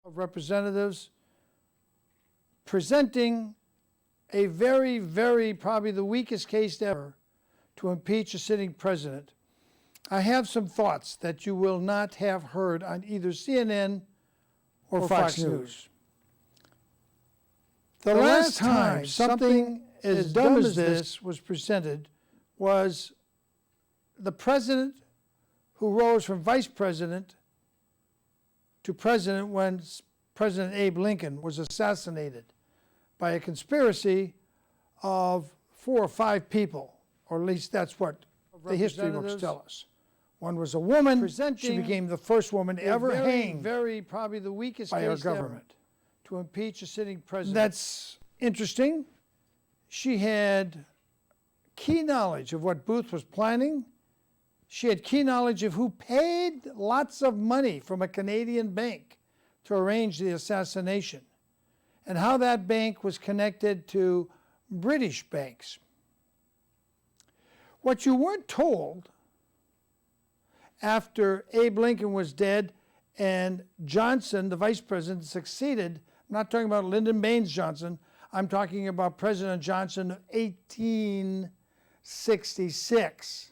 of Representatives presenting a very, very, probably the weakest case ever to impeach a sitting president. I have some thoughts that you will not have heard on either CNN or Fox News. The last time something as dumb as this was presented was the president who rose from vice president to president when President Abe Lincoln was assassinated by a conspiracy of 4 or 5 people, or at least that's what the history books tell us. One was a woman. She became the first woman ever hanged, probably the weakest by our government, to impeach a sitting president. That's interesting. She had key knowledge of what Booth was planning. She had key knowledge of who paid lots of money from a Canadian bank to arrange the assassination, and how that bank was connected to British banks. What you weren't told after Abe Lincoln was dead and Johnson, the vice president, succeeded, I'm not talking about Lyndon Baines Johnson, I'm talking about President Johnson of 1866,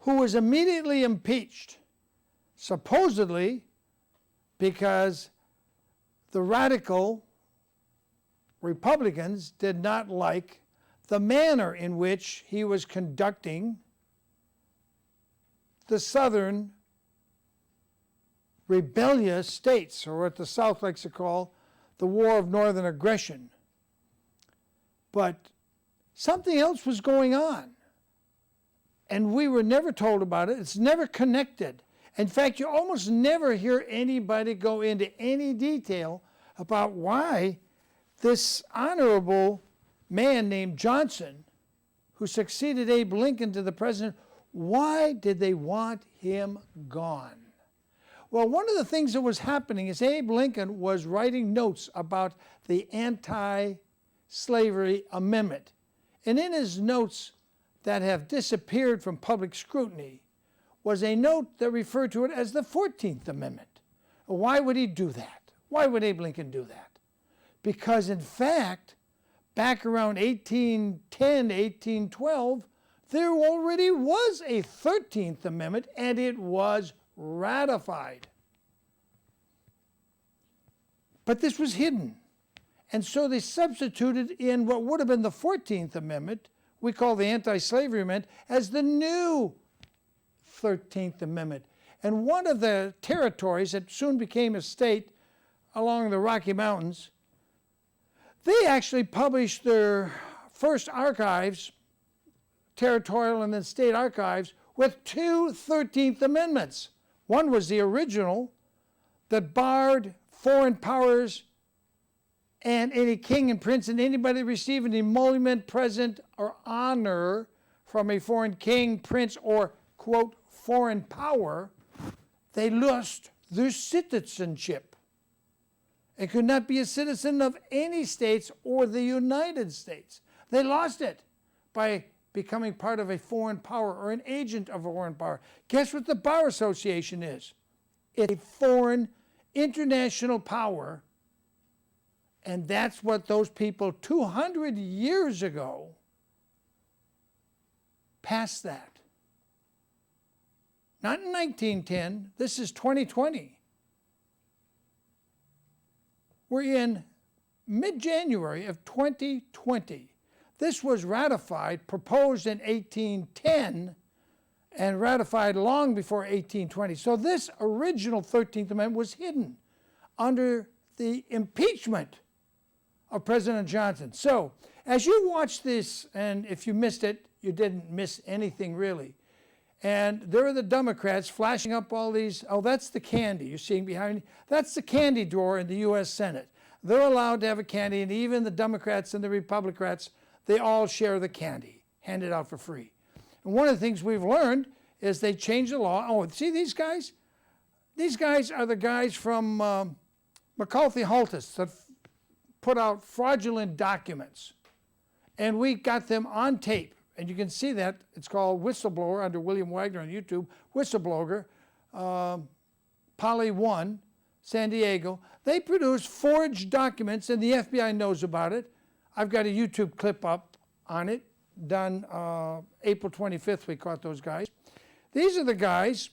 who was immediately impeached, supposedly because the radical Republicans did not like the manner in which he was conducting the southern rebellious states, or what the South likes to call the War of Northern Aggression. But something else was going on, and we were never told about it. It's never connected. In fact, you almost never hear anybody go into any detail about why this honorable man named Johnson, who succeeded Abe Lincoln to the president, why did they want him gone? Well, one of the things that was happening is Abe Lincoln was writing notes about the anti-slavery amendment. And in his notes that have disappeared from public scrutiny was a note that referred to it as the 14th Amendment. Why would he do that? Why would Abe Lincoln do that? Because in fact, back around 1810, 1812, there already was a 13th Amendment, and it was ratified. But this was hidden. And so they substituted in what would have been the 14th Amendment, we call the Anti-Slavery Amendment, as the new 13th Amendment. And one of the territories that soon became a state along the Rocky Mountains, they actually published their first archives, territorial and then state archives, with 2 13th Amendments. One was the original that barred foreign powers and any king and prince and anybody receiving emolument, present, or honor from a foreign king, prince, or, quote, foreign power, they lost their citizenship. It could not be a citizen of any states or the United States. They lost it by becoming part of a foreign power or an agent of a foreign power. Guess what the Bar Association is? It's a foreign international power, and that's what those people 200 years ago passed that. Not in 1910, this is 2020. We're in mid-January of 2020. This was ratified, proposed in 1810, and ratified long before 1820. So this original 13th Amendment was hidden under the impeachment of President Johnson. So as you watch this, and if you missed it, you didn't miss anything really. And there are the Democrats flashing up all these, oh, that's the candy you're seeing behind me. That's the candy drawer in the U.S. Senate. They're allowed to have a candy, and even the Democrats and the Republicans, they all share the candy, handed out for free. And one of the things we've learned is they changed the law. Oh, see these guys? These guys are the guys from McCarthy Haltis that put out fraudulent documents. And we got them on tape. And you can see that. It's called Whistleblower under William Wagner on YouTube. Whistleblower, Poly 1, San Diego. They produced forged documents, and the FBI knows about it. I've got a YouTube clip up on it, done April 25th, we caught those guys. These are the guys,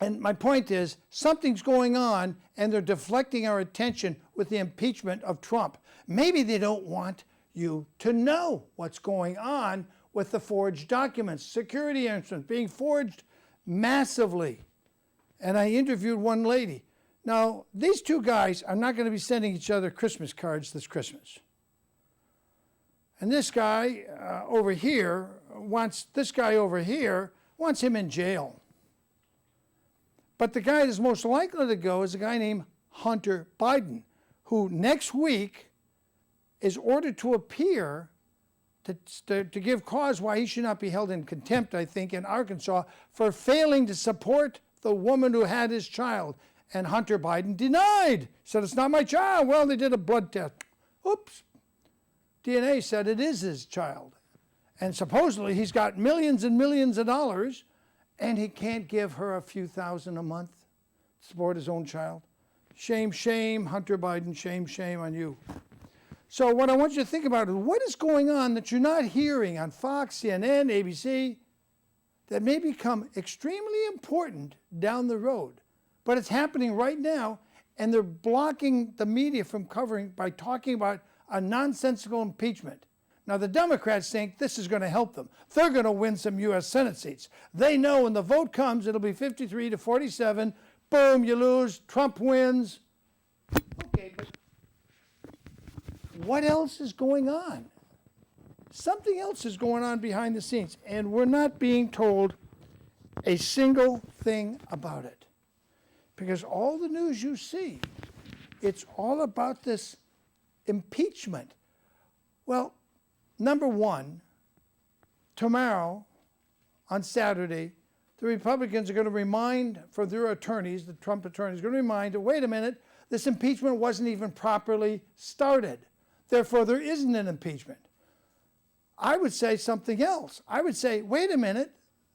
and my point is, something's going on, and they're deflecting our attention with the impeachment of Trump. Maybe they don't want you to know what's going on with the forged documents, security instruments being forged massively. And I interviewed one lady. Now, these two guys are not going to be sending each other Christmas cards this Christmas. And this guy over here wants him in jail. But the guy that's most likely to go is a guy named Hunter Biden, who next week is ordered to appear to give cause why he should not be held in contempt, I think, in Arkansas for failing to support the woman who had his child. And Hunter Biden denied, said, it's not my child. Well, they did a blood test. Oops. DNA said it is his child. And supposedly he's got millions and millions of dollars, and he can't give her a few thousand a month to support his own child. Shame, shame, Hunter Biden, shame, shame on you. So what I want you to think about is what is going on that you're not hearing on Fox, CNN, ABC, that may become extremely important down the road. But it's happening right now, and they're blocking the media from covering by talking about a nonsensical impeachment. Now, the Democrats think this is going to help them. They're going to win some U.S. Senate seats. They know when the vote comes, it'll be 53 to 47. Boom, you lose. Trump wins. Okay, but what else is going on? Something else is going on behind the scenes, and we're not being told a single thing about it. Because all the news you see, it's all about this impeachment. Well, number one, tomorrow, on Saturday, the Republicans are going to remind, for their attorneys, the Trump attorneys, are going to remind, wait a minute, this impeachment wasn't even properly started. Therefore, there isn't an impeachment. I would say something else. I would say, wait a minute,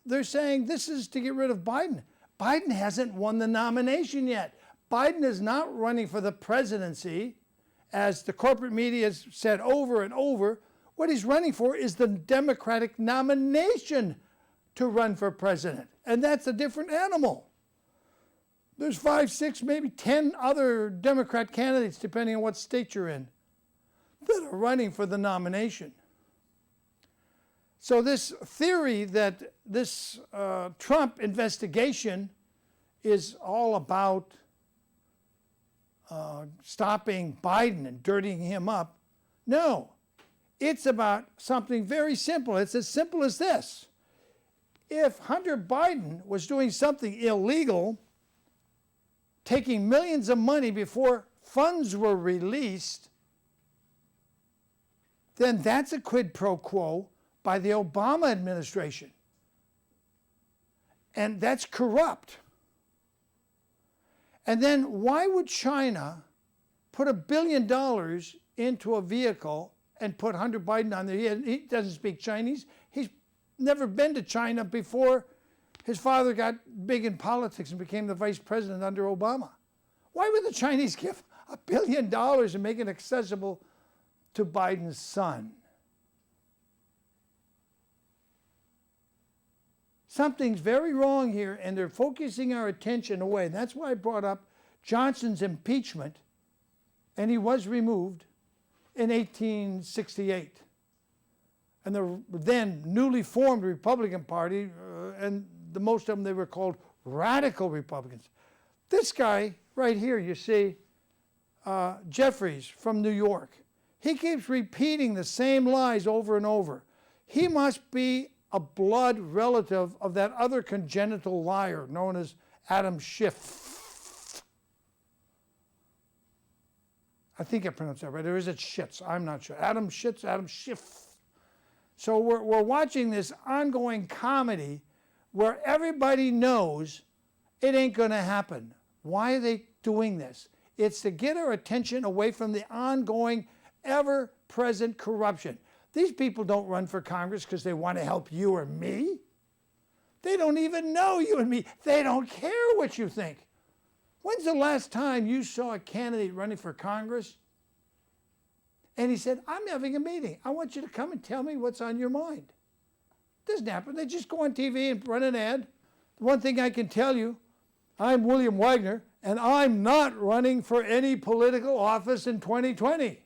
they're saying this is to get rid of Biden. Biden hasn't won the nomination yet. Biden is not running for the presidency, as the corporate media has said over and over. What he's running for is the Democratic nomination to run for president. And that's a different animal. There's 5, 6, maybe 10 other Democrat candidates, depending on what state you're in, that are running for the nomination. So this theory that this Trump investigation is all about stopping Biden and dirtying him up, no. It's about something very simple. It's as simple as this. If Hunter Biden was doing something illegal, taking millions of money before funds were released, then that's a quid pro quo by the Obama administration. And that's corrupt. And then why would China put $1 billion into a vehicle and put Hunter Biden on there? He doesn't speak Chinese. He's never been to China before his father got big in politics and became the vice president under Obama. Why would the Chinese give $1 billion and make it accessible to Biden's son? Something's very wrong here, and they're focusing our attention away. That's why I brought up Johnson's impeachment, and he was removed in 1868. And the then newly formed Republican Party, and the most of them, they were called radical Republicans. This guy right here, you see, Jeffries from New York, he keeps repeating the same lies over and over. He must be a blood relative of that other congenital liar known as Adam Schiff. I think I pronounced that right. Or is it Schitz? I'm not sure. Adam Schitz, Adam Schiff. So we're watching this ongoing comedy where everybody knows it ain't going to happen. Why are they doing this? It's to get our attention away from the ongoing, ever-present corruption. These people don't run for Congress because they want to help you or me. They don't even know you and me. They don't care what you think. When's the last time you saw a candidate running for Congress and he said, I'm having a meeting. I want you to come and tell me what's on your mind? Doesn't happen. They just go on TV and run an ad. The one thing I can tell you, I'm William Wagner, and I'm not running for any political office in 2020.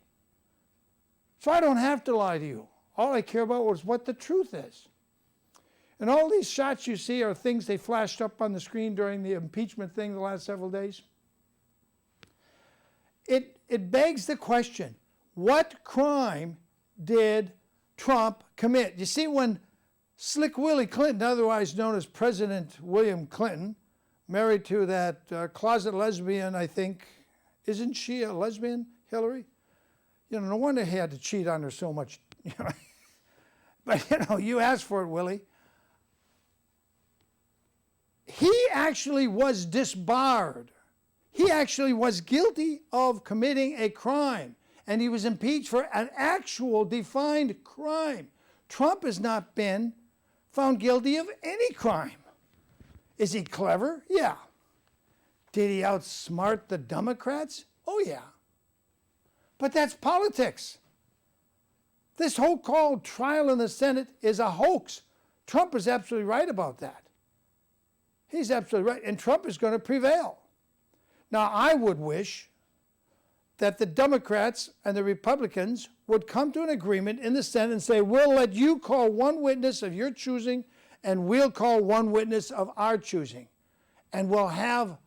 So I don't have to lie to you. All I care about is what the truth is. And all these shots you see are things they flashed up on the screen during the impeachment thing the last several days. It begs the question, what crime did Trump commit? You see, when Slick Willie Clinton, otherwise known as President William Clinton, married to that closet lesbian, I think, isn't she a lesbian, Hillary? You know, no wonder he had to cheat on her so much. But, you know, you asked for it, Willie. He actually was disbarred. He actually was guilty of committing a crime, and he was impeached for an actual defined crime. Trump has not been found guilty of any crime. Is he clever? Yeah. Did he outsmart the Democrats? Oh, yeah. But that's politics. This whole called trial in the Senate is a hoax. Trump is absolutely right about that. He's absolutely right, and Trump is going to prevail. Now, I would wish that the Democrats and the Republicans would come to an agreement in the Senate and say, we'll let you call one witness of your choosing, and we'll call one witness of our choosing. And we'll have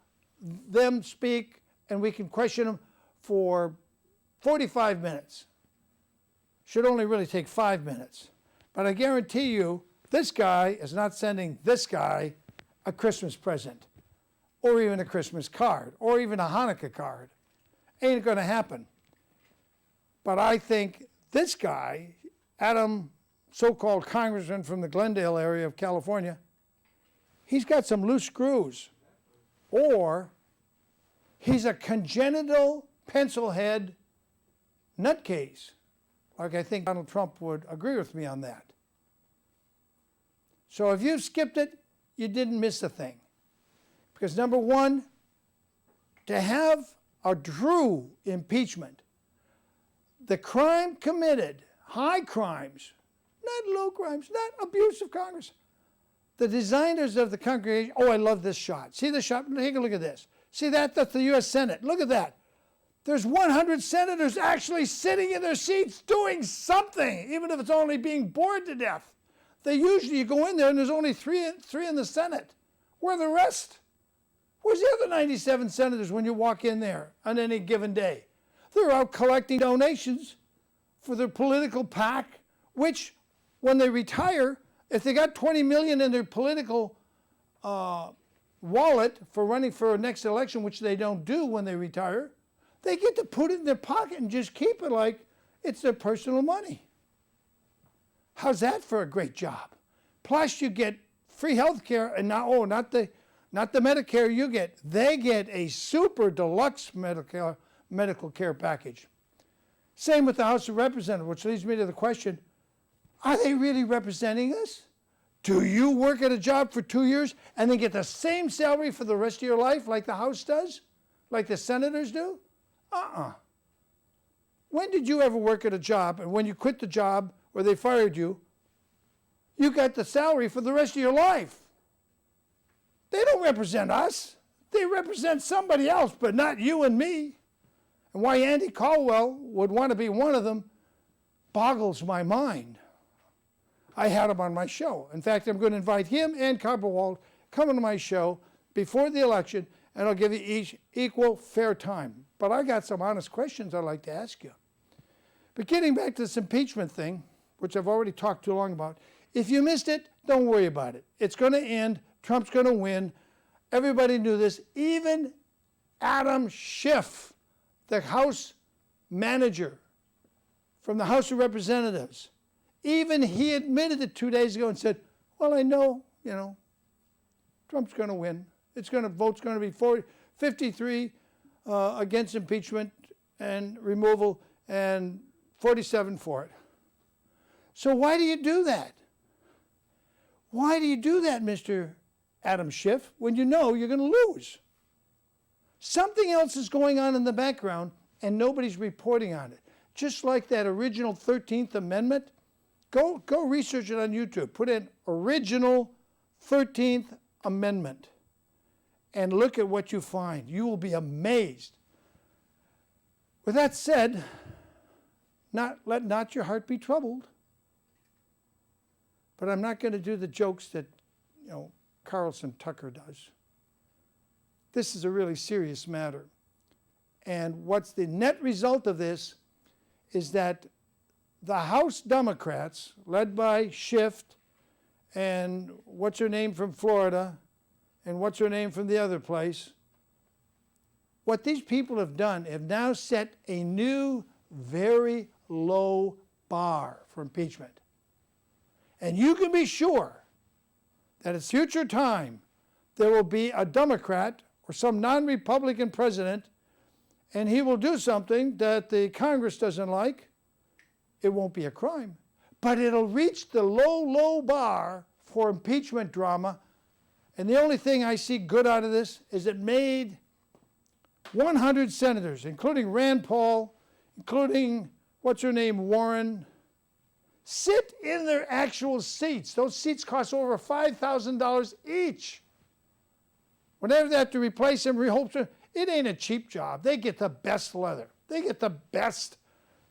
them speak, and we can question them for 45 minutes. Should only really take 5 minutes. But I guarantee you, this guy is not sending this guy a Christmas present, or even a Christmas card, or even a Hanukkah card. Ain't going to happen. But I think this guy, Adam, so-called congressman from the Glendale area of California, he's got some loose screws. Or he's a congenital pencil head nutcase. Like I think Donald Trump would agree with me on that. So if you skipped it, you didn't miss a thing. Because number one, to have a true impeachment, the crime committed, high crimes, not low crimes, not abuse of Congress. The designers of the congregation, oh, I love this shot. See the shot? Take a look at this. See that? That's the U.S. Senate. Look at that. There's 100 senators actually sitting in their seats doing something, even if it's only being bored to death. They usually, you go in there and there's only three in the Senate. Where are the rest? Where's the other 97 senators when you walk in there on any given day? They're out collecting donations for their political PAC, which when they retire, if they got 20 million in their political wallet for running for a next election, which they don't do when they retire, they get to put it in their pocket and just keep it like it's their personal money. How's that for a great job? Plus you get free health care, and now, not the Medicare you get. They get a super deluxe medical care package. Same with the House of Representatives, which leads me to the question, are they really representing us? Do you work at a job for 2 years and then get the same salary for the rest of your life like the House does? Like the senators do? When did you ever work at a job and when you quit the job or they fired you, you got the salary for the rest of your life? They don't represent us. They represent somebody else, but not you and me. And why Andy Caldwell would want to be one of them boggles my mind. I had him on my show. In fact, I'm going to invite him and Copperwald come on my show before the election, and I'll give you each equal fair time. But I got some honest questions I'd like to ask you. But getting back to this impeachment thing, which I've already talked too long about, if you missed it, don't worry about it. It's going to end. Trump's going to win. Everybody knew this. Even Adam Schiff, the House manager from the House of Representatives, even he admitted it 2 days ago and said, well, I know, Trump's going to win. Vote's going to be 53 against impeachment and removal and 47 for it. So why do you do that? Why do you do that, Mr. Adam Schiff, when you know you're going to lose? Something else is going on in the background, and nobody's reporting on it. Just like that original 13th Amendment, go research it on YouTube. Put in original 13th Amendment and look at what you find. You will be amazed. With that said, let not your heart be troubled. But I'm not going to do the jokes that, Carlson Tucker does. This is a really serious matter. And what's the net result of this is that the House Democrats, led by Schiff and what's her name from Florida and what's her name from the other place, what these people have done have now set a new, very low bar for impeachment. And you can be sure that at future time there will be a Democrat or some non-Republican president, and he will do something that the Congress doesn't like. It won't be a crime, but it'll reach the low, low bar for impeachment drama. And the only thing I see good out of this is it made 100 senators, including Rand Paul, including what's her name, Warren, sit in their actual seats. Those seats cost over $5,000 each. Whenever they have to replace them, it ain't a cheap job. They get the best leather. They get the best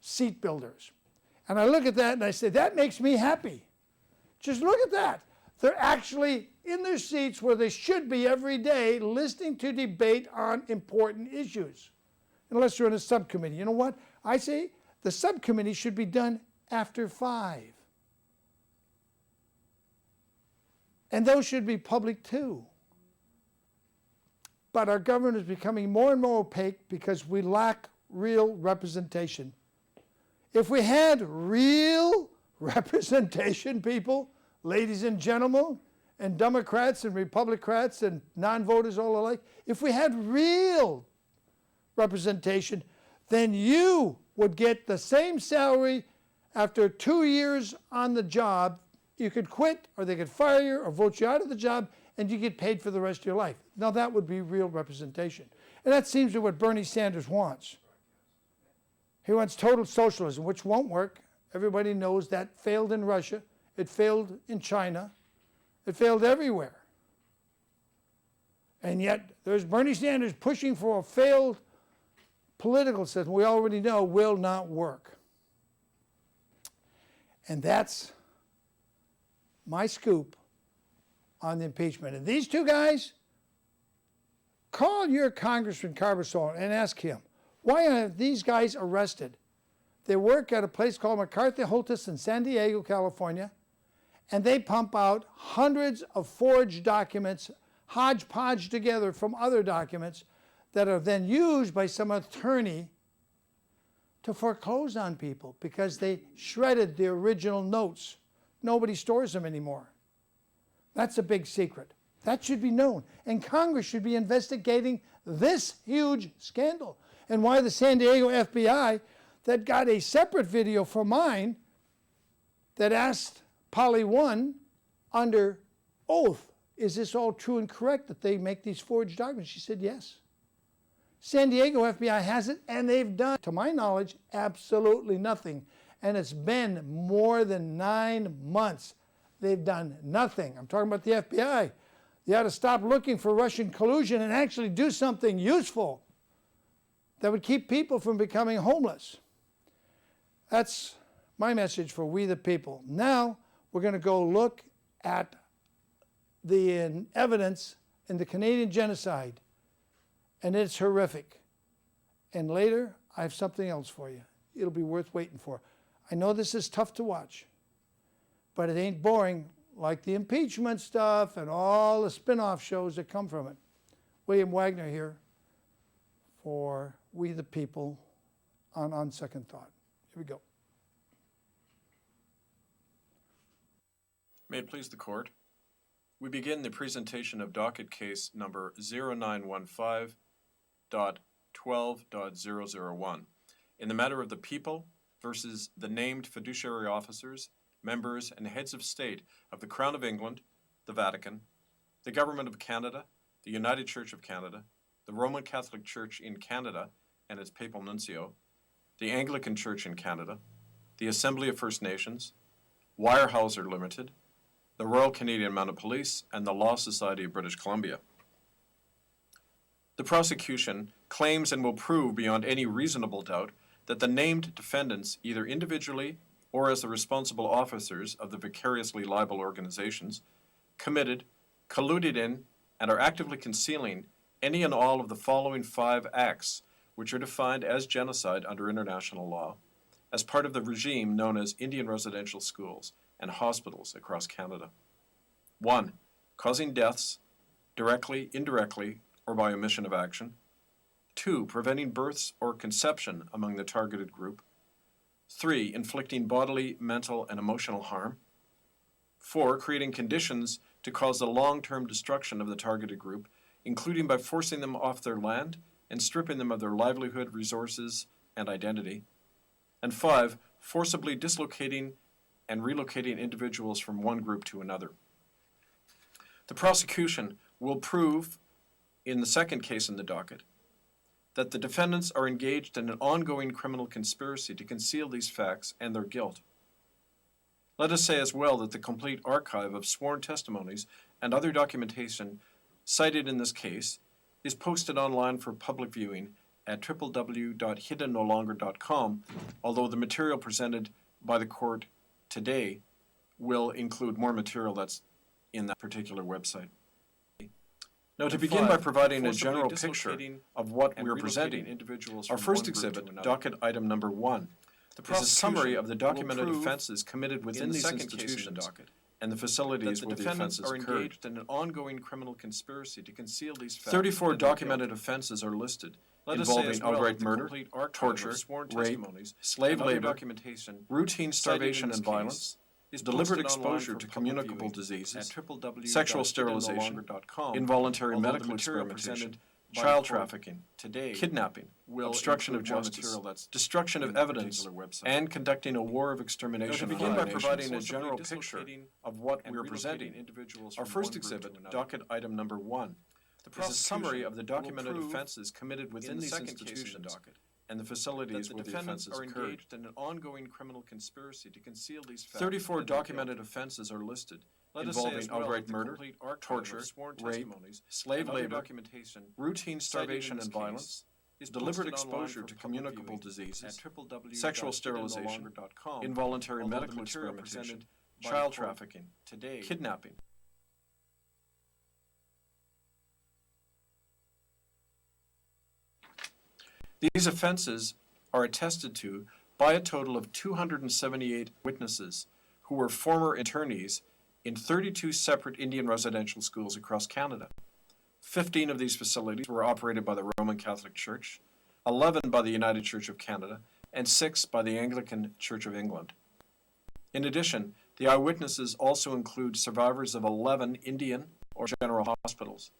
seat builders. And I look at that and I say, that makes me happy. Just look at that. They're actually in their seats where they should be every day, listening to debate on important issues. Unless you're in a subcommittee. You know what? I say the subcommittee should be done after 5. And those should be public too. But our government is becoming more and more opaque because we lack real representation. If we had real representation, people, ladies and gentlemen, and Democrats and Republicans and non-voters all alike, if we had real representation, then you would get the same salary after 2 years on the job. You could quit, or they could fire you or vote you out of the job, and you get paid for the rest of your life. Now that would be real representation. And that seems to be what Bernie Sanders wants. He wants total socialism, which won't work. Everybody knows that failed in Russia. It failed in China. It failed everywhere. And yet there's Bernie Sanders pushing for a failed political system we already know will not work. And that's my scoop on the impeachment. And these two guys, call your Congressman Carbasol and ask him, why are these guys arrested? They work at a place called McCarthy Holtis in San Diego, California, and they pump out hundreds of forged documents, hodgepodge together from other documents that are then used by some attorney to foreclose on people because they shredded the original notes. Nobody stores them anymore. That's a big secret. That should be known. And Congress should be investigating this huge scandal. And why the San Diego FBI, that got a separate video from mine, that asked Polly 1 under oath, is this all true and correct that they make these forged documents? She said yes. San Diego FBI has it, and they've done, to my knowledge, absolutely nothing. And it's been more than 9 months. They've done nothing. I'm talking about the FBI. You ought to stop looking for Russian collusion and actually do something useful that would keep people from becoming homeless. That's my message for we the people. Now we're going to go look at the evidence in the Canadian genocide, and it's horrific. And later, I have something else for you. It'll be worth waiting for. I know this is tough to watch, but it ain't boring like the impeachment stuff and all the spin-off shows that come from it. William Wagner here for We the People on Second Thought. Here we go. May it please the Court. We begin the presentation of docket case number 0915.12.001 in the matter of the people versus the named fiduciary officers, members, and heads of state of the Crown of England, the Vatican, the Government of Canada, the United Church of Canada, the Roman Catholic Church in Canada and its papal nuncio, the Anglican Church in Canada, the Assembly of First Nations, Weyerhaeuser Limited, the Royal Canadian Mounted Police, and the Law Society of British Columbia. The prosecution claims and will prove beyond any reasonable doubt that the named defendants, either individually or as the responsible officers of the vicariously liable organizations, committed, colluded in, and are actively concealing any and all of the following 5 acts, which are defined as genocide under international law, as part of the regime known as Indian residential schools and hospitals across Canada. 1. Causing deaths, directly, indirectly, or by omission of action. 2. Preventing births or conception among the targeted group. 3. Inflicting bodily, mental, and emotional harm. 4. Creating conditions to cause the long-term destruction of the targeted group, including by forcing them off their land and stripping them of their livelihood, resources, and identity. And 5. Forcibly dislocating and relocating individuals from one group to another. The prosecution will prove, in the second case in the docket, that the defendants are engaged in an ongoing criminal conspiracy to conceal these facts and their guilt. Let us say as well that the complete archive of sworn testimonies and other documentation cited in this case is posted online for public viewing at www.hiddennolonger.com, although the material presented by the court today will include more material that's in that particular website. Now, to begin by providing a general picture of what we are presenting, our first exhibit, docket item number 1, is a summary of the documented offenses committed within these institutions and the facilities where the offenses occurred. Engaged in an ongoing criminal conspiracy to conceal these facts. 34 documented offenses are listed, involving outright murder, torture, rape, slave labor, routine starvation and violence, deliberate exposure to communicable diseases, sexual sterilization, involuntary medical experimentation, child trafficking, kidnapping, obstruction of justice, destruction of evidence, and conducting a war of extermination. To begin by providing a general picture of what we are presenting, our first exhibit, docket item number 1, is a summary of the documented offenses committed within these institutions and the facilities where the offenses occurred. Engaged in an ongoing criminal conspiracy to conceal these facts. 34 documented offenses are listed, involving outright murder, torture, rape, slave labor, routine starvation and violence, deliberate exposure to communicable diseases, sexual sterilization, involuntary medical experimentation, child trafficking, kidnapping. These offenses are attested to by a total of 278 witnesses who were former attorneys in 32 separate Indian residential schools across Canada. 15 of these facilities were operated by the Roman Catholic Church, 11 by the United Church of Canada, and 6 by the Anglican Church of England. In addition, the eyewitnesses also include survivors of 11 Indian or general hospitals.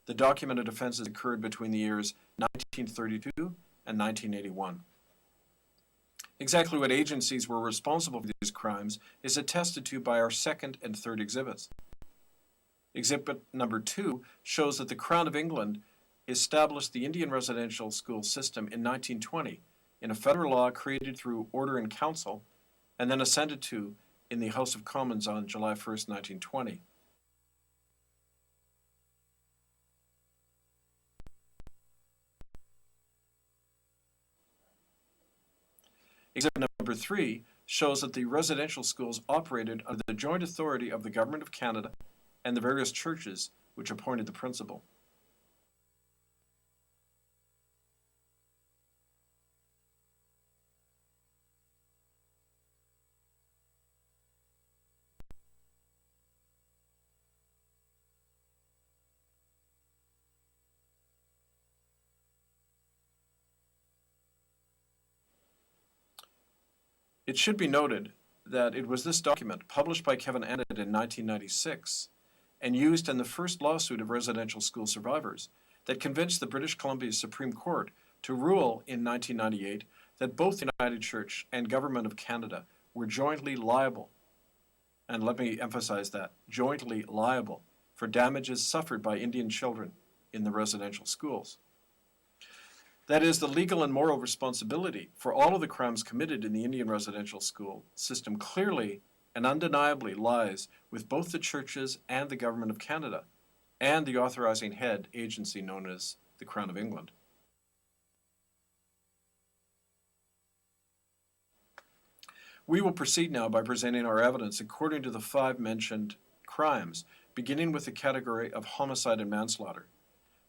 The documented offenses occurred between the years 1932 and 1981. Exactly what agencies were responsible for these crimes is attested to by our second and third exhibits. Exhibit number 2 shows that the Crown of England established the Indian residential school system in 1920 in a federal law created through Order in Council and then assented to in the House of Commons on July 1st, 1920. Exhibit number 3 shows that the residential schools operated under the joint authority of the Government of Canada and the various churches which appointed the principal. It should be noted that it was this document, published by Kevin Annett in 1996 and used in the first lawsuit of residential school survivors, that convinced the British Columbia Supreme Court to rule in 1998 that both the United Church and Government of Canada were jointly liable, and let me emphasize that, jointly liable, for damages suffered by Indian children in the residential schools. That is, the legal and moral responsibility for all of the crimes committed in the Indian residential school system clearly and undeniably lies with both the churches and the Government of Canada, and the authorizing head agency known as the Crown of England. We will proceed now by presenting our evidence according to the 5 mentioned crimes, beginning with the category of homicide and manslaughter,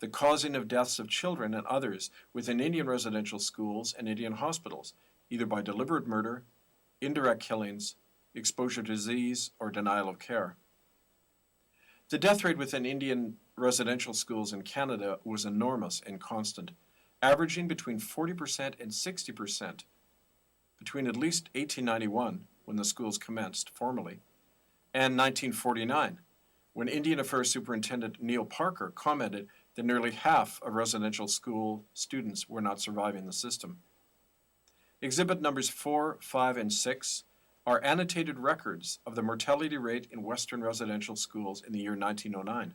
the causing of deaths of children and others within Indian residential schools and Indian hospitals, either by deliberate murder, indirect killings, exposure to disease, or denial of care. The death rate within Indian residential schools in Canada was enormous and constant, averaging between 40% and 60% between at least 1891, when the schools commenced formally, and 1949, when Indian Affairs Superintendent Neil Parker commented that nearly half of residential school students were not surviving the system. Exhibit numbers 4, 5, and 6 are annotated records of the mortality rate in Western residential schools in the year 1909,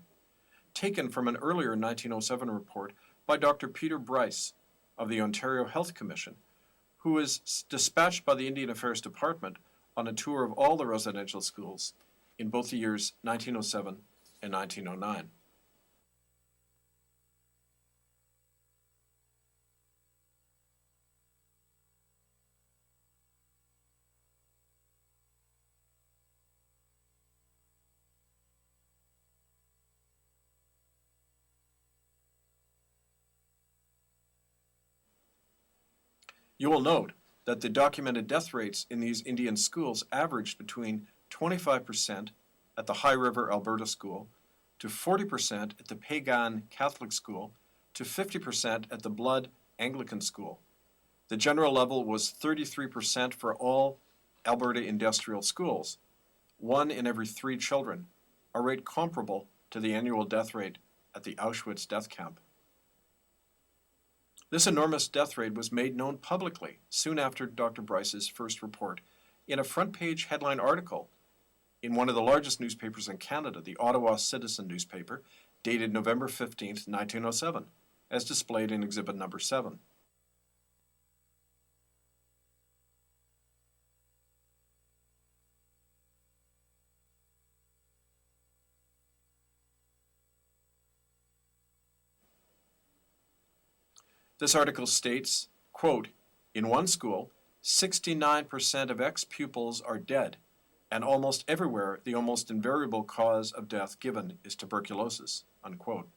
taken from an earlier 1907 report by Dr. Peter Bryce of the Ontario Health Commission, who was dispatched by the Indian Affairs Department on a tour of all the residential schools in both the years 1907 and 1909. You will note that the documented death rates in these Indian schools averaged between 25% at the High River Alberta School, to 40% at the Pagan Catholic School, to 50% at the Blood Anglican School. The general level was 33% for all Alberta industrial schools, 1 in every 3 children, a rate comparable to the annual death rate at the Auschwitz death camp. This enormous death rate was made known publicly soon after Dr. Bryce's first report in a front-page headline article in one of the largest newspapers in Canada, the Ottawa Citizen newspaper, dated November 15, 1907, as displayed in Exhibit number 7. This article states, quote, "In one school, 69% of ex-pupils are dead, and almost everywhere the almost invariable cause of death given is tuberculosis," unquote.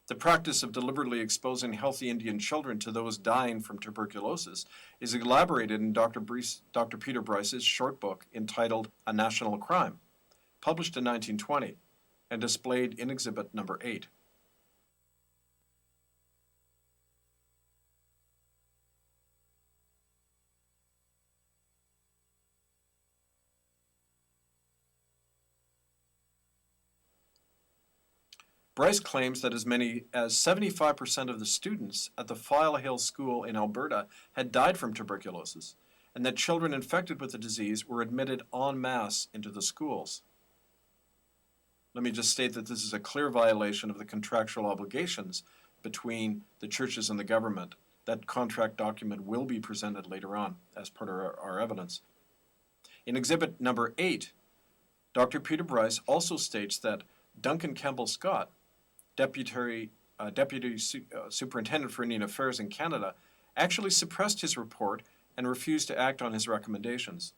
The practice of deliberately exposing healthy Indian children to those dying from tuberculosis is elaborated in Dr. Peter Bryce's short book entitled A National Crime, published in 1920 and displayed in Exhibit number 8. Bryce claims that as many as 75% of the students at the File Hill School in Alberta had died from tuberculosis, and that children infected with the disease were admitted en masse into the schools. Let me just state that this is a clear violation of the contractual obligations between the churches and the government. That contract document will be presented later on as part of our evidence. In Exhibit number 8, Dr. Peter Bryce also states that Duncan Campbell Scott, Deputy Superintendent for Indian Affairs in Canada, actually suppressed his report and refused to act on his recommendations.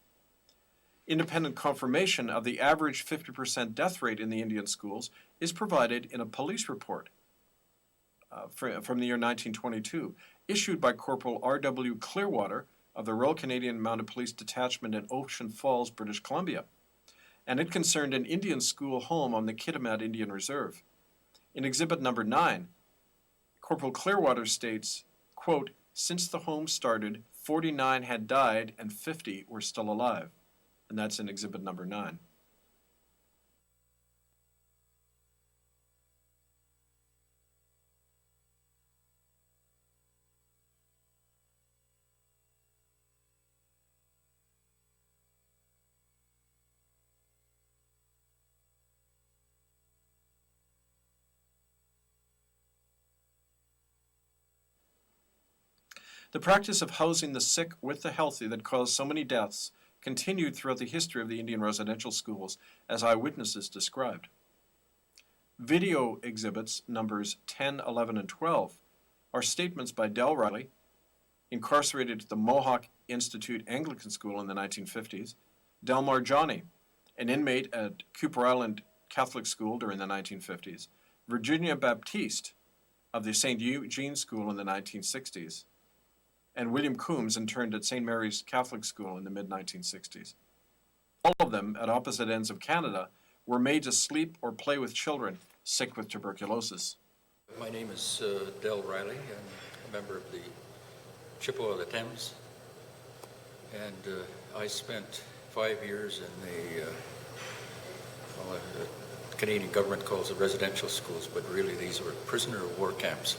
Independent confirmation of the average 50% death rate in the Indian schools is provided in a police report from the year 1922, issued by Corporal R.W. Clearwater of the Royal Canadian Mounted Police Detachment in Ocean Falls, British Columbia, and it concerned an Indian school home on the Kitimat Indian Reserve. In Exhibit number 9, Corporal Clearwater states, quote, "Since the home started, 49 had died and 50 were still alive." And that's in Exhibit number 9. The practice of housing the sick with the healthy that caused so many deaths continued throughout the history of the Indian residential schools, as eyewitnesses described. Video exhibits numbers 10, 11, and 12 are statements by Del Riley, incarcerated at the Mohawk Institute Anglican School in the 1950s, Del Marjani, an inmate at Cooper Island Catholic School during the 1950s, Virginia Baptiste of the St. Eugene School in the 1960s, and William Coombs interned at St. Mary's Catholic School in the mid-1960s. All of them, at opposite ends of Canada, were made to sleep or play with children sick with tuberculosis. My name is Del Riley. I'm a member of the Chippewa of the Thames, and I spent 5 years in the Canadian government calls it residential schools, but really these were prisoner of war camps.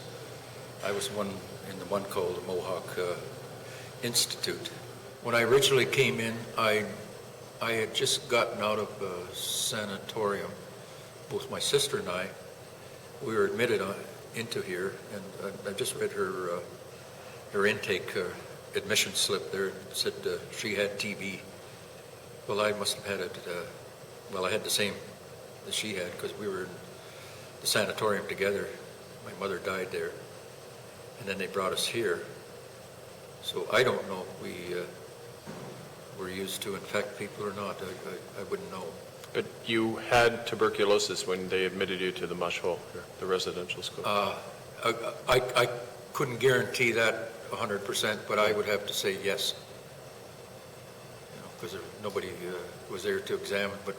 I was in the one called the Mohawk Institute. When I originally came in, I had just gotten out of a sanatorium. Both my sister and I, we were admitted into here, and I just read her intake admission slip there. It said she had TB. Well, I must have had it. I had the same that she had because we were in the sanatorium together. My mother died there, and then they brought us here. So I don't know if we were used to infect people or not. I wouldn't know. But you had tuberculosis when they admitted you to the mush hole, the residential school? I couldn't guarantee that 100%, but I would have to say yes. Because nobody was there to examine, but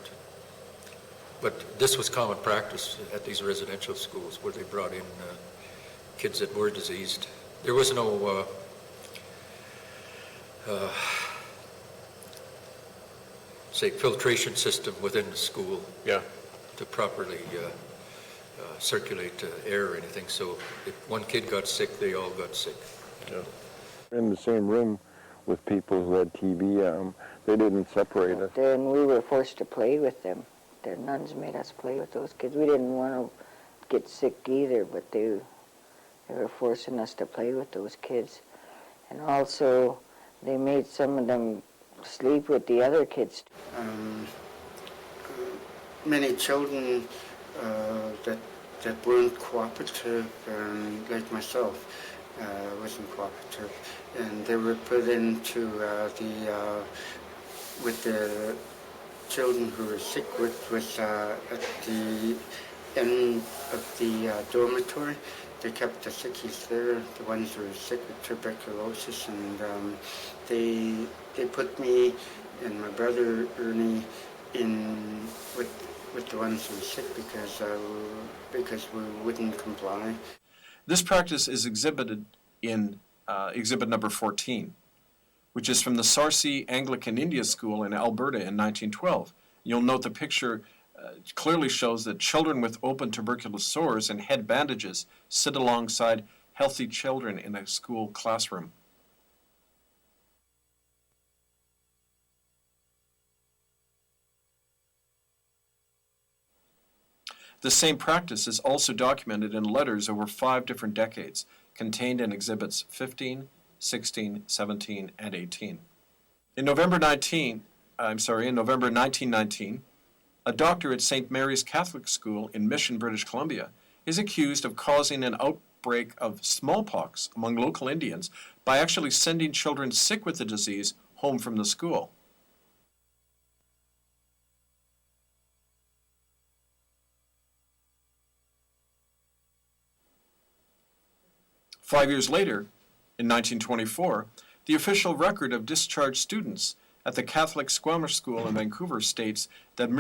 this was common practice at these residential schools where they brought in kids that were diseased. There was no say filtration system within the school to properly circulate air or anything. So if one kid got sick, they all got sick. Yeah. In the same room with people who had TB, they didn't separate us. Then we were forced to play with them. The nuns made us play with those kids. We didn't want to get sick either, but they were forcing us to play with those kids. And also, they made some of them sleep with the other kids. Many children that weren't cooperative, like myself, wasn't cooperative, and they were put into with the children who were sick was at the end of the dormitory. They kept the sickies there, the ones who were sick with tuberculosis, and they put me and my brother Ernie in with the ones who were sick because we wouldn't comply. This practice is exhibited in exhibit number 14, which is from the Sarcee Anglican India School in Alberta in 1912. You'll note the picture clearly shows that children with open tuberculous sores and head bandages sit alongside healthy children in a school classroom. The same practice is also documented in letters over 5 different decades, contained in exhibits 15, 16, 17, and 18. In November 1919, a doctor at St. Mary's Catholic School in Mission, British Columbia, is accused of causing an outbreak of smallpox among local Indians by actually sending children sick with the disease home from the school. Five years later, in 1924, the official record of discharged students at the Catholic Squamish School in Vancouver states that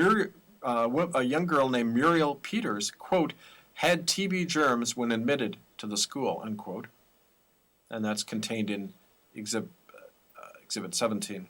a young girl named Muriel Peters, quote, had TB germs when admitted to the school, unquote. And that's contained in exhibit 17.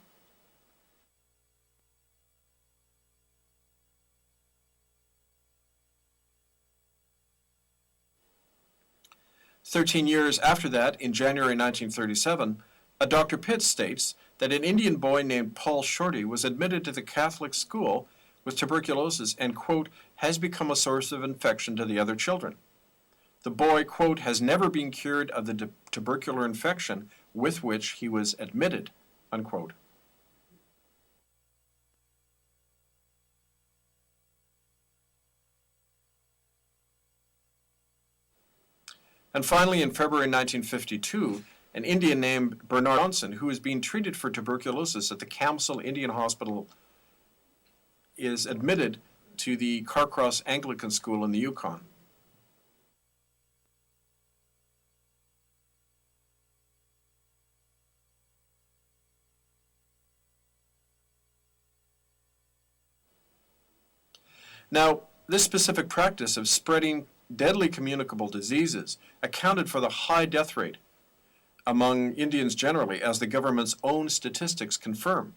"13 years after that, in January 1937, a Dr. Pitts states that an Indian boy named Paul Shorty was admitted to the Catholic school with tuberculosis and, quote, has become a source of infection to the other children. The boy, quote, has never been cured of the tubercular infection with which he was admitted, unquote. And finally, in February 1952, an Indian named Bernard Johnson, who was being treated for tuberculosis at the Camsell Indian Hospital, is admitted to the Carcross Anglican School in the Yukon. Now, this specific practice of spreading deadly communicable diseases accounted for the high death rate among Indians generally, as the government's own statistics confirm.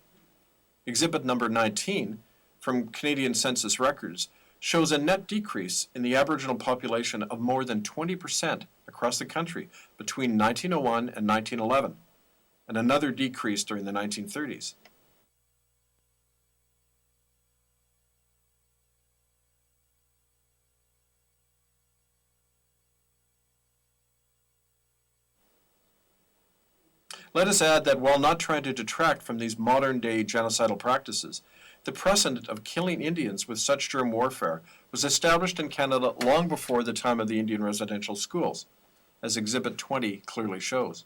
Exhibit number 19 from Canadian Census records shows a net decrease in the Aboriginal population of more than 20% across the country between 1901 and 1911, and another decrease during the 1930s. Let us add that while not trying to detract from these modern-day genocidal practices, the precedent of killing Indians with such germ warfare was established in Canada long before the time of the Indian residential schools, as Exhibit 20 clearly shows.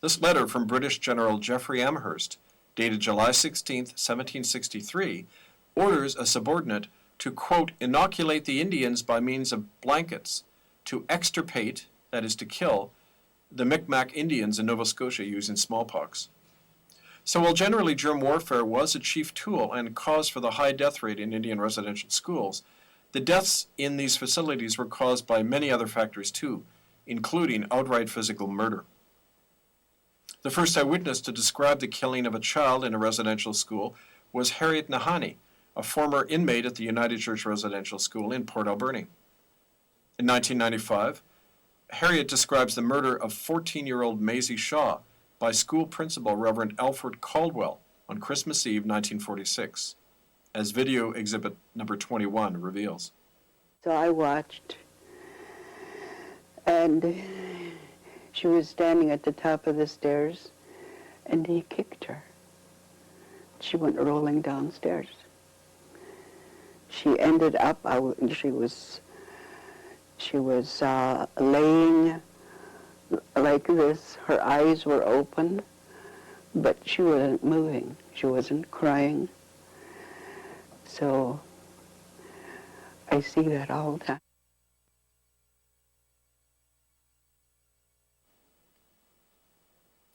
This letter from British General Geoffrey Amherst, dated July 16, 1763, orders a subordinate to, quote, inoculate the Indians by means of blankets, to extirpate, that is to kill, the Micmac Indians in Nova Scotia using smallpox. So while generally germ warfare was a chief tool and cause for the high death rate in Indian residential schools, the deaths in these facilities were caused by many other factors too, including outright physical murder. The first eyewitness to describe the killing of a child in a residential school was Harriet Nahanni, a former inmate at the United Church Residential School in Port Alberni. In 1995, Harriet describes the murder of 14-year-old Maisie Shaw by school principal Reverend Alfred Caldwell on Christmas Eve 1946, as video exhibit number 21 reveals. So I watched, and she was standing at the top of the stairs, and he kicked her. She went rolling downstairs. She ended up, she was laying like this. Her eyes were open, but she wasn't moving. She wasn't crying. So I see that all the time.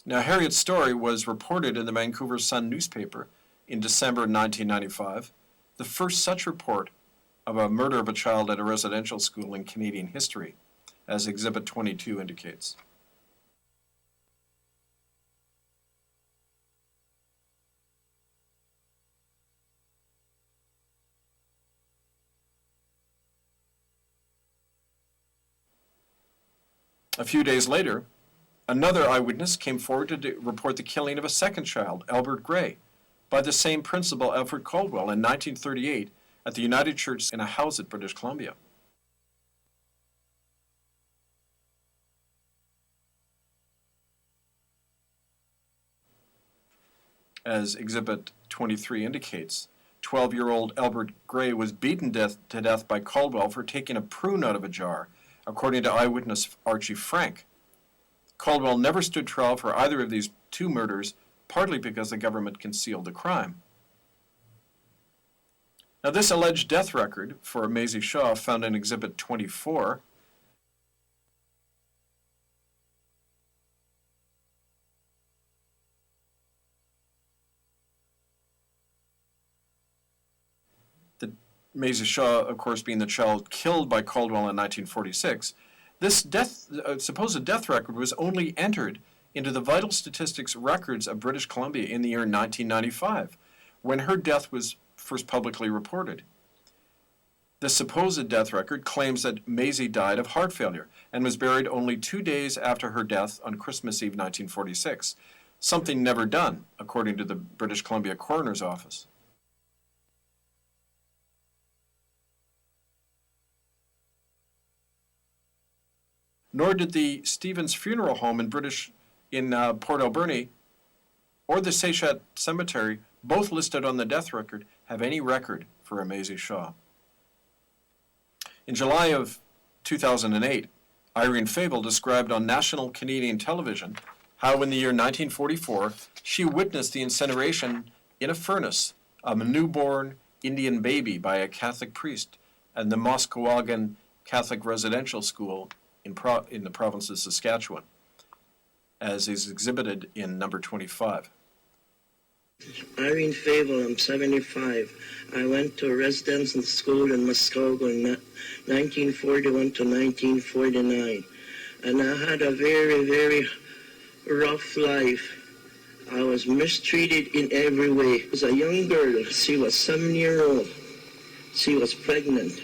Now, Harriet's story was reported in the Vancouver Sun newspaper in December 1995, the first such report of a murder of a child at a residential school in Canadian history, as Exhibit 22 indicates. A few days later, another eyewitness came forward to report the killing of a second child, Albert Gray, by the same principal, Alfred Caldwell, in 1938 at the United Church in a house at British Columbia. As Exhibit 23 indicates, 12-year-old Albert Gray was beaten to death by Caldwell for taking a prune out of a jar, according to eyewitness Archie Frank. Caldwell never stood trial for either of these two murders, partly because the government concealed the crime. Now, this alleged death record for Maisie Shaw, found in Exhibit 24, Maisie Shaw, of course, being the child killed by Caldwell in 1946, this supposed death record was only entered into the vital statistics records of British Columbia in the year 1995, when her death was first publicly reported. The supposed death record claims that Maisie died of heart failure and was buried only 2 days after her death on Christmas Eve 1946. something never done, according to the British Columbia Coroner's Office. Nor did the Stevens Funeral Home in Port Alberni or the Seychet Cemetery, both listed on the death record, have any record for Amazie Shaw. In July of 2008, Irene Fable described on national Canadian television how in the year 1944 she witnessed the incineration in a furnace of a newborn Indian baby by a Catholic priest at the Muskwagon Catholic Residential School in the province of Saskatchewan, as is exhibited in number 25. Irene Fable, I'm 75. I went to a residential school in Muskogee in 1941 to 1949. And I had a very, very rough life. I was mistreated in every way. As a young girl, she was 7-year-old. She was pregnant.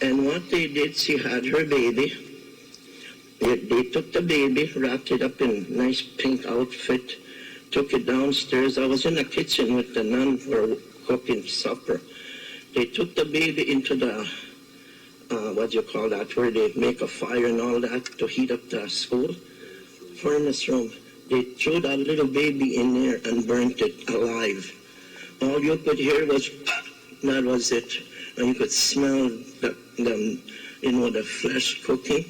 And what they did, she had her baby. They took the baby, wrapped it up in a nice pink outfit, took it downstairs. I was in the kitchen with the nun for cooking supper. They took the baby into the, where they make a fire and all that to heat up the school furnace room. They threw that little baby in there and burnt it alive. All you could hear was, that was it. And you could smell the flesh cooking.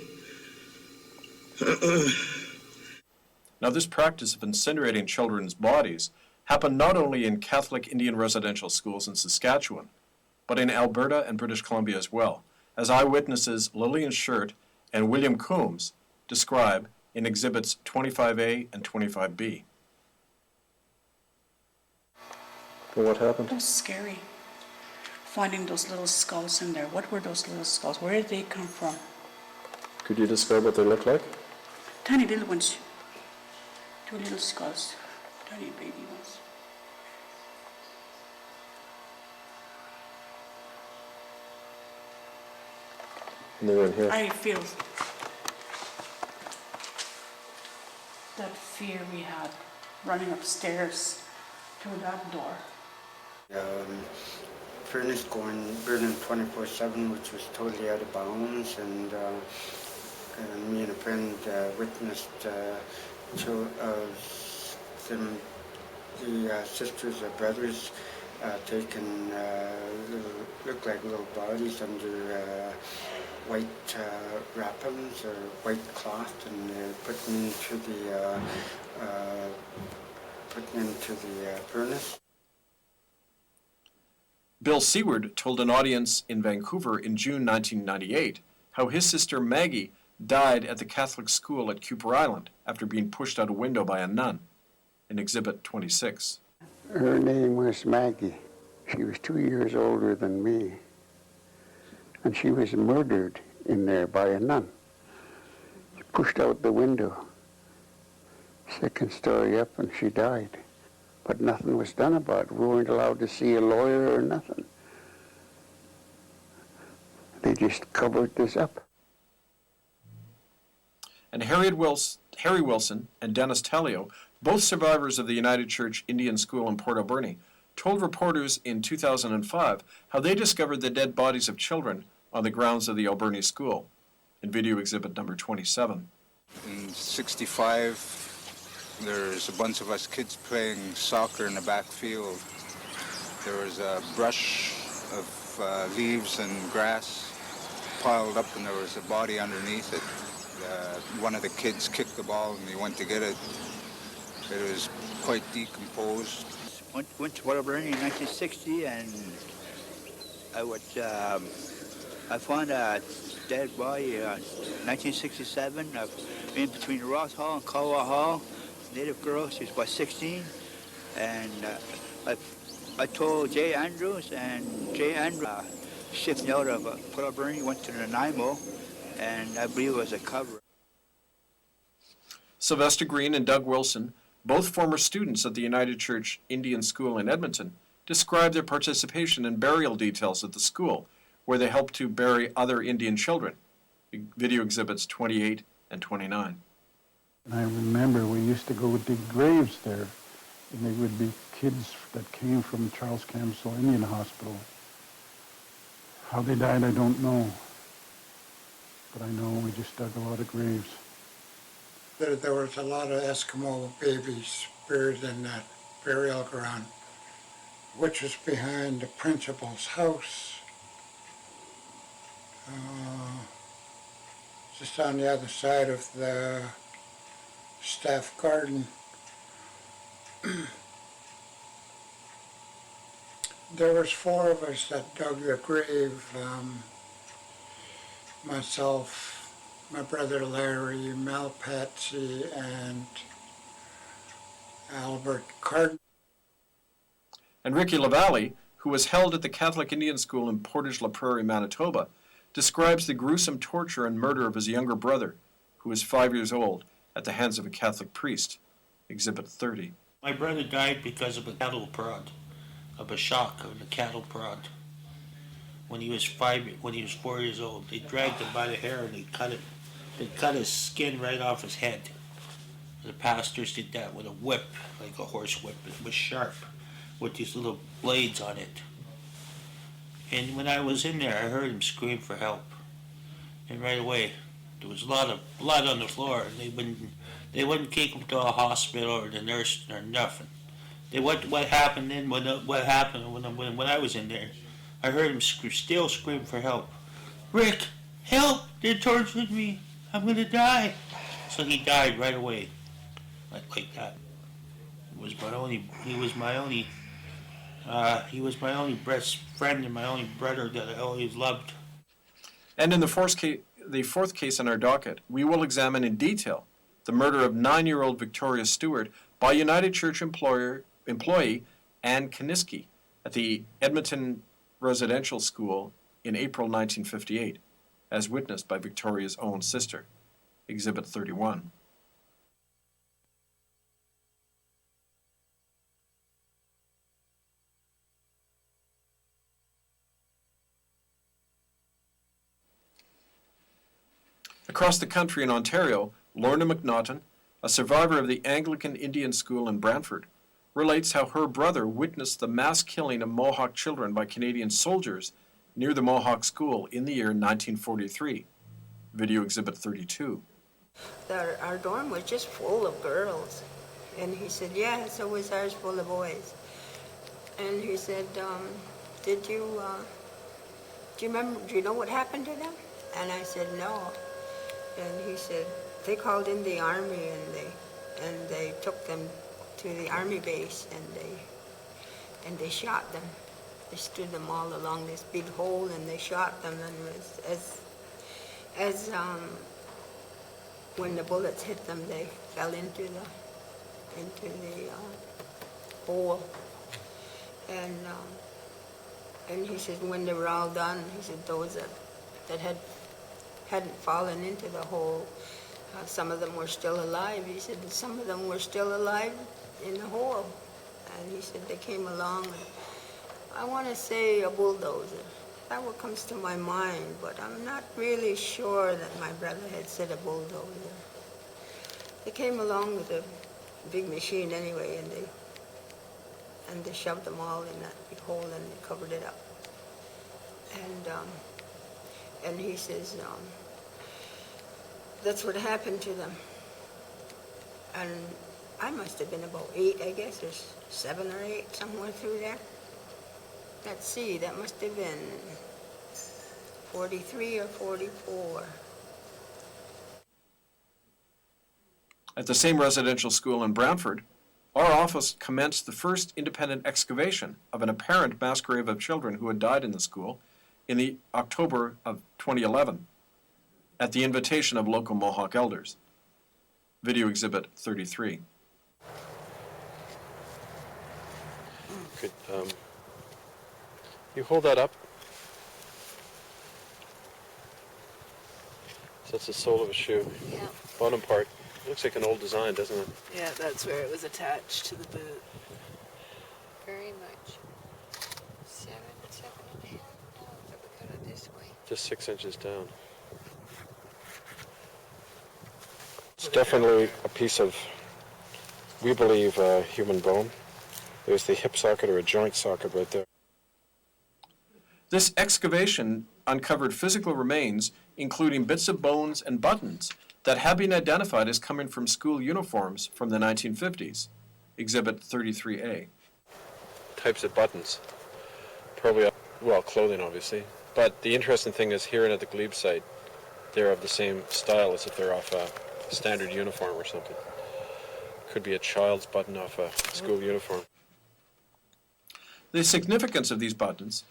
Now, this practice of incinerating children's bodies happened not only in Catholic Indian residential schools in Saskatchewan, but in Alberta and British Columbia as well, as eyewitnesses Lillian Shirt and William Coombs describe in Exhibits 25A and 25B. Well, what happened? It was scary, finding those little skulls in there. What were those little skulls? Where did they come from? Could you describe what they look like? Tiny little ones. 2 little skulls. Tiny baby ones. And they were in here. I feel that fear we had running upstairs through that door. Furnace burning 24/7, which was totally out of bounds, and me and a friend witnessed the sisters or brothers taking looked like little bodies under white wrappings or white cloth, and putting into the furnace. Bill Seward told an audience in Vancouver in June 1998 how his sister Maggie died at the Catholic school at Cooper Island after being pushed out a window by a nun, in Exhibit 26. Her name was Maggie. She was 2 years older than me. And she was murdered in there by a nun. She pushed out the window. Second story up, and she died. But nothing was done about it. We weren't allowed to see a lawyer or nothing. They just covered this up. And Harry Wilson and Dennis Tallio, both survivors of the United Church Indian School in Port Alberni, told reporters in 2005 how they discovered the dead bodies of children on the grounds of the Alberni School, in video exhibit number 27. In '65, there's a bunch of us kids playing soccer in the back field. There was a brush of leaves and grass piled up, and there was a body underneath it. One of the kids kicked the ball, and he went to get it. It was quite decomposed. Went to Port Alberni in 1960, and I found a dead body in 1967 in between Ross Hall and Colwell Hall. Native girl, she was about 16, and I told Jay Andrews, and Jay Andrews shipped me out of Port Alberni, went to Nanaimo, and I believe it was a cover. Sylvester Green and Doug Wilson, both former students at the United Church Indian School in Edmonton, described their participation in burial details at the school, where they helped to bury other Indian children. Video exhibits 28 and 29. And I remember we used to go dig graves there, and they would be kids that came from Charles Camsell Indian Hospital. How they died, I don't know. But I know we just dug a lot of graves. There was a lot of Eskimo babies buried in that burial ground, which was behind the principal's house. Just on the other side of the staff garden. There was 4 of us that dug the grave. Myself, my brother Larry, Mel Patsy, and Albert Cardin. And Ricky LaValle, who was held at the Catholic Indian School in Portage la Prairie, Manitoba, describes the gruesome torture and murder of his younger brother, who was 5 years old, at the hands of a Catholic priest. Exhibit 30. My brother died because of a cattle prod, of a shock of the cattle prod. When he was 4 years old, they dragged him by the hair and they cut his skin right off his head. The pastors did that with a whip, like a horse whip. It was sharp, with these little blades on it. And when I was in there, I heard him scream for help. And right away, there was a lot of blood on the floor, and they wouldn't take him to a hospital or the nurse or nothing. What happened then? When I was in there, I heard him still scream for help. Rick, help! They're torturing me. I'm gonna die. So he died right away, like that. He was my only best friend and my only brother that I always loved. And in the fourth case on our docket, we will examine in detail the murder of 9-year-old Victoria Stewart by United Church employee Ann Kaniski at the Edmonton Residential School in April 1958, as witnessed by Victoria's own sister. Exhibit 31. Across the country in Ontario, Lorna McNaughton, a survivor of the Anglican Indian School in Brantford, relates how her brother witnessed the mass killing of Mohawk children by Canadian soldiers near the Mohawk School in the year 1943. Video Exhibit 32. Our dorm was just full of girls. And he said, yeah, so was ours full of boys. And he said, do you know what happened to them? And I said, no. And he said, they called in the army and they took them to the army base and they shot them. They stood them all along this big hole and they shot them, and as when the bullets hit them, they fell into the hole. And he said when they were all done, he said those that hadn't fallen into the hole, some of them were still alive. He said some of them were still alive in the hole. And he said they came along, and I want to say a bulldozer. That's what comes to my mind, but I'm not really sure that my brother had said a bulldozer. They came along with a big machine anyway, and they shoved them all in that big hole and they covered it up. And he says, that's what happened to them. And I must have been about 8, I guess, or 7 or 8, somewhere through there. Let's see, that must have been 43 or 44. At the same residential school in Brantford, our office commenced the first independent excavation of an apparent mass grave of children who had died in the school in the October of 2011 at the invitation of local Mohawk elders. Video Exhibit 33. Could you hold that up? So that's the sole of a shoe. Yeah. Bottom part. Looks like an old design, doesn't it? Yeah, that's where it was attached to the boot. Very much. 7 and a half. No, but we got it this way. Just 6 inches down. Well, definitely a piece of, we believe, human bone. There's the hip socket or a joint socket right there. This excavation uncovered physical remains, including bits of bones and buttons, that have been identified as coming from school uniforms from the 1950s. Exhibit 33A. Types of buttons. Probably, well, clothing, obviously. But the interesting thing is here and at the glebe site, they're of the same style as if they're off a standard uniform or something. Could be a child's button off a school uniform. The significance of these buttons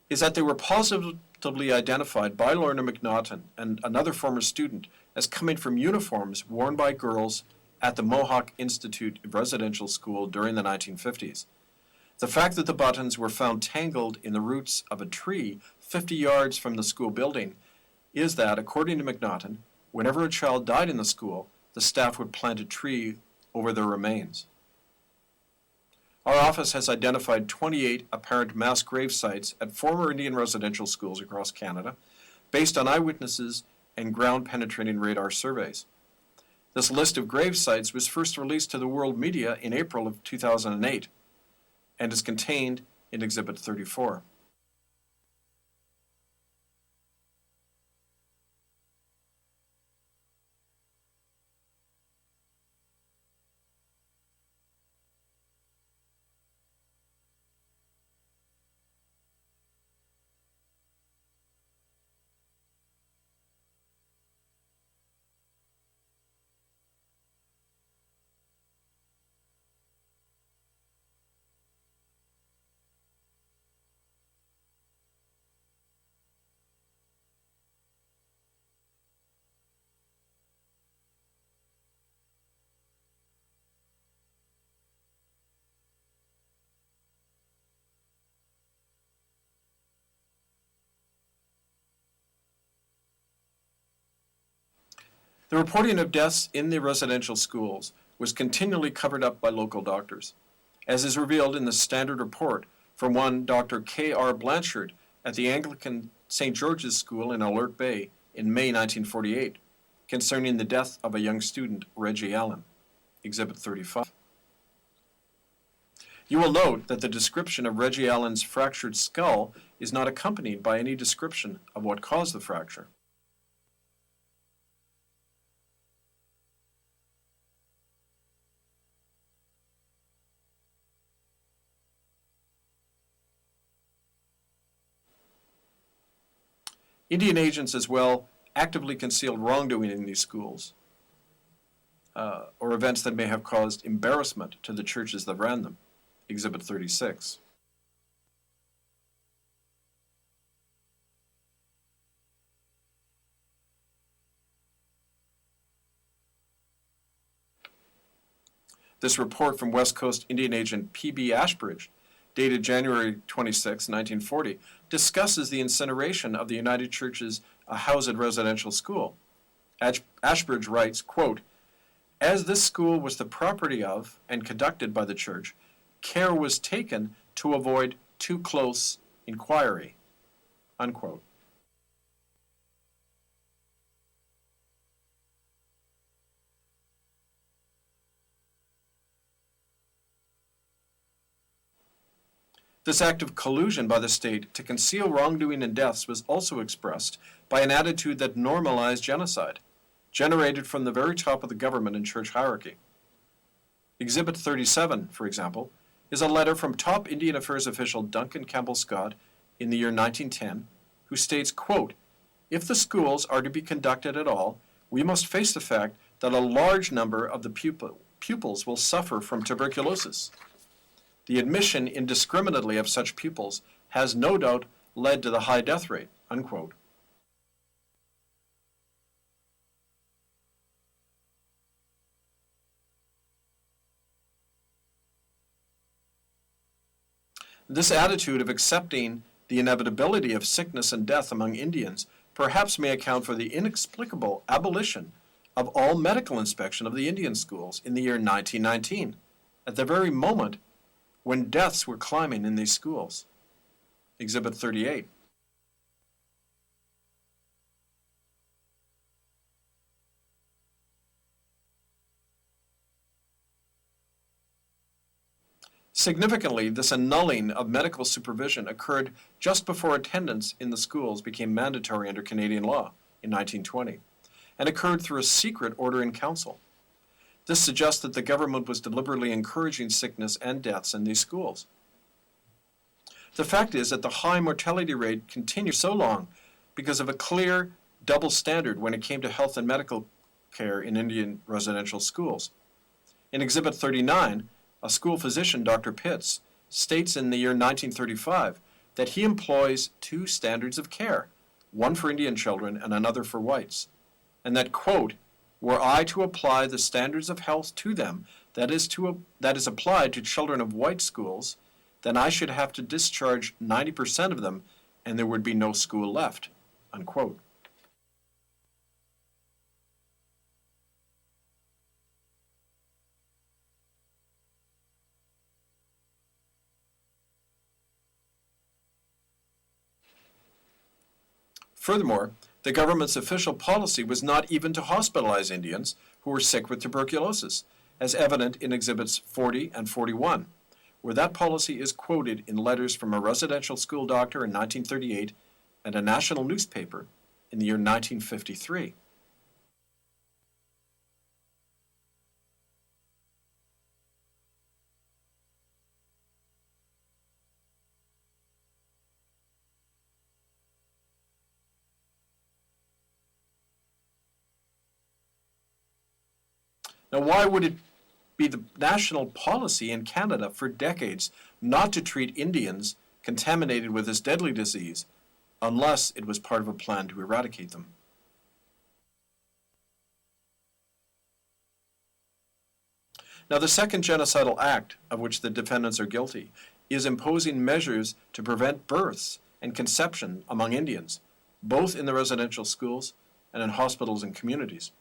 is that they were positively identified by Lorna McNaughton and another former student as coming from uniforms worn by girls at the Mohawk Institute Residential School during the 1950s. The fact that the buttons were found tangled in the roots of a tree 50 yards from the school building is that, according to McNaughton, whenever a child died in the school, the staff would plant a tree over their remains. Our office has identified 28 apparent mass grave sites at former Indian residential schools across Canada, based on eyewitnesses and ground-penetrating radar surveys. This list of grave sites was first released to the world media in April of 2008 and is contained in Exhibit 34. The reporting of deaths in the residential schools was continually covered up by local doctors, as is revealed in the standard report from one Dr. K.R. Blanchard at the Anglican St. George's School in Alert Bay in May 1948, concerning the death of a young student, Reggie Allen, Exhibit 35. You will note that the description of Reggie Allen's fractured skull is not accompanied by any description of what caused the fracture. Indian agents as well actively concealed wrongdoing in these schools, or events that may have caused embarrassment to the churches that ran them. Exhibit 36. This report from West Coast Indian agent P.B. Ashbridge, dated January 26, 1940, discusses the incineration of the United Church's housed residential school. Ashbridge writes, quote, "As this school was the property of and conducted by the church, care was taken to avoid too close inquiry," unquote. This act of collusion by the state to conceal wrongdoing and deaths was also expressed by an attitude that normalized genocide, generated from the very top of the government and church hierarchy. Exhibit 37, for example, is a letter from top Indian Affairs official Duncan Campbell Scott in the year 1910, who states, quote, "If the schools are to be conducted at all, we must face the fact that a large number of the pupils will suffer from tuberculosis. The admission indiscriminately of such pupils has no doubt led to the high death rate," unquote. This attitude of accepting the inevitability of sickness and death among Indians perhaps may account for the inexplicable abolition of all medical inspection of the Indian schools in the year 1919, at the very moment when deaths were climbing in these schools. Exhibit 38. Significantly, this annulling of medical supervision occurred just before attendance in the schools became mandatory under Canadian law in 1920, and occurred through a secret order in council. This suggests that the government was deliberately encouraging sickness and deaths in these schools. The fact is that the high mortality rate continued so long because of a clear double standard when it came to health and medical care in Indian residential schools. In Exhibit 39, a school physician, Dr. Pitts, states in the year 1935 that he employs two standards of care, one for Indian children and another for whites, and that, quote, were I to apply the standards of health to them that is applied to children of white schools, then I should have to discharge 90% of them and there would be no school left, unquote. Furthermore, the government's official policy was not even to hospitalize Indians who were sick with tuberculosis, as evident in Exhibits 40 and 41, where that policy is quoted in letters from a residential school doctor in 1938 and a national newspaper in the year 1953. Now, why would it be the national policy in Canada for decades not to treat Indians contaminated with this deadly disease unless it was part of a plan to eradicate them? Now, the second genocidal act of which the defendants are guilty is imposing measures to prevent births and conception among Indians, both in the residential schools and in hospitals and communities.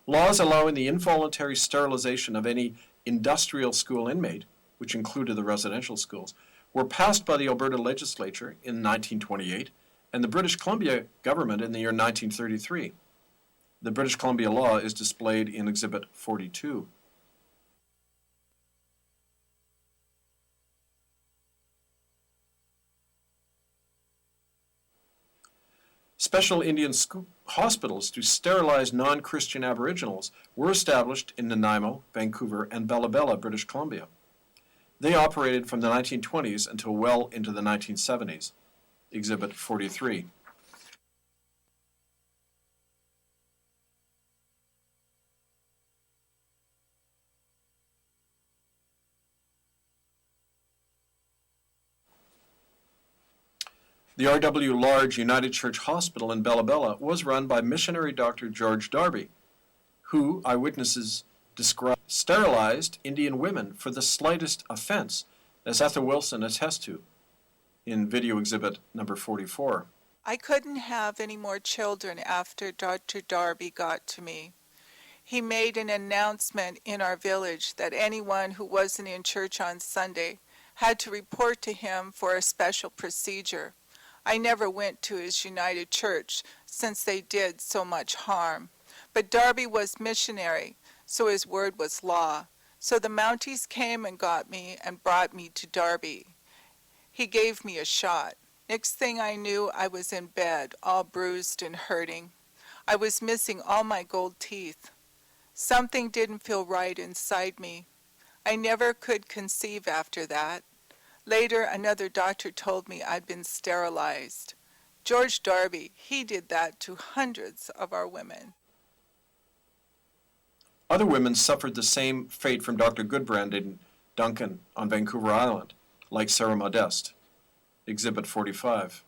Laws allowing the involuntary sterilization of any industrial school inmate, which included the residential schools, were passed by the Alberta legislature in 1928 and the British Columbia government in the year 1933. The British Columbia law is displayed in Exhibit 42. Special Indian hospitals to sterilize non-Christian Aboriginals were established in Nanaimo, Vancouver, and Bella Bella, British Columbia. They operated from the 1920s until well into the 1970s. Exhibit 43. The R.W. Large United Church Hospital in Bella Bella was run by missionary Dr. George Darby, who, eyewitnesses describe, sterilized Indian women for the slightest offense, as Ethel Wilson attests to in video exhibit number 44. I couldn't have any more children after Dr. Darby got to me. He made an announcement in our village that anyone who wasn't in church on Sunday had to report to him for a special procedure. I never went to his United Church since they did so much harm. But Darby was missionary, so his word was law. So the Mounties came and got me and brought me to Darby. He gave me a shot. Next thing I knew, I was in bed, all bruised and hurting. I was missing all my gold teeth. Something didn't feel right inside me. I never could conceive after that. Later, another doctor told me I'd been sterilized. George Darby, he did that to hundreds of our women. Other women suffered the same fate from Dr. Goodbrand in Duncan on Vancouver Island, like Sarah Modeste. Exhibit 45.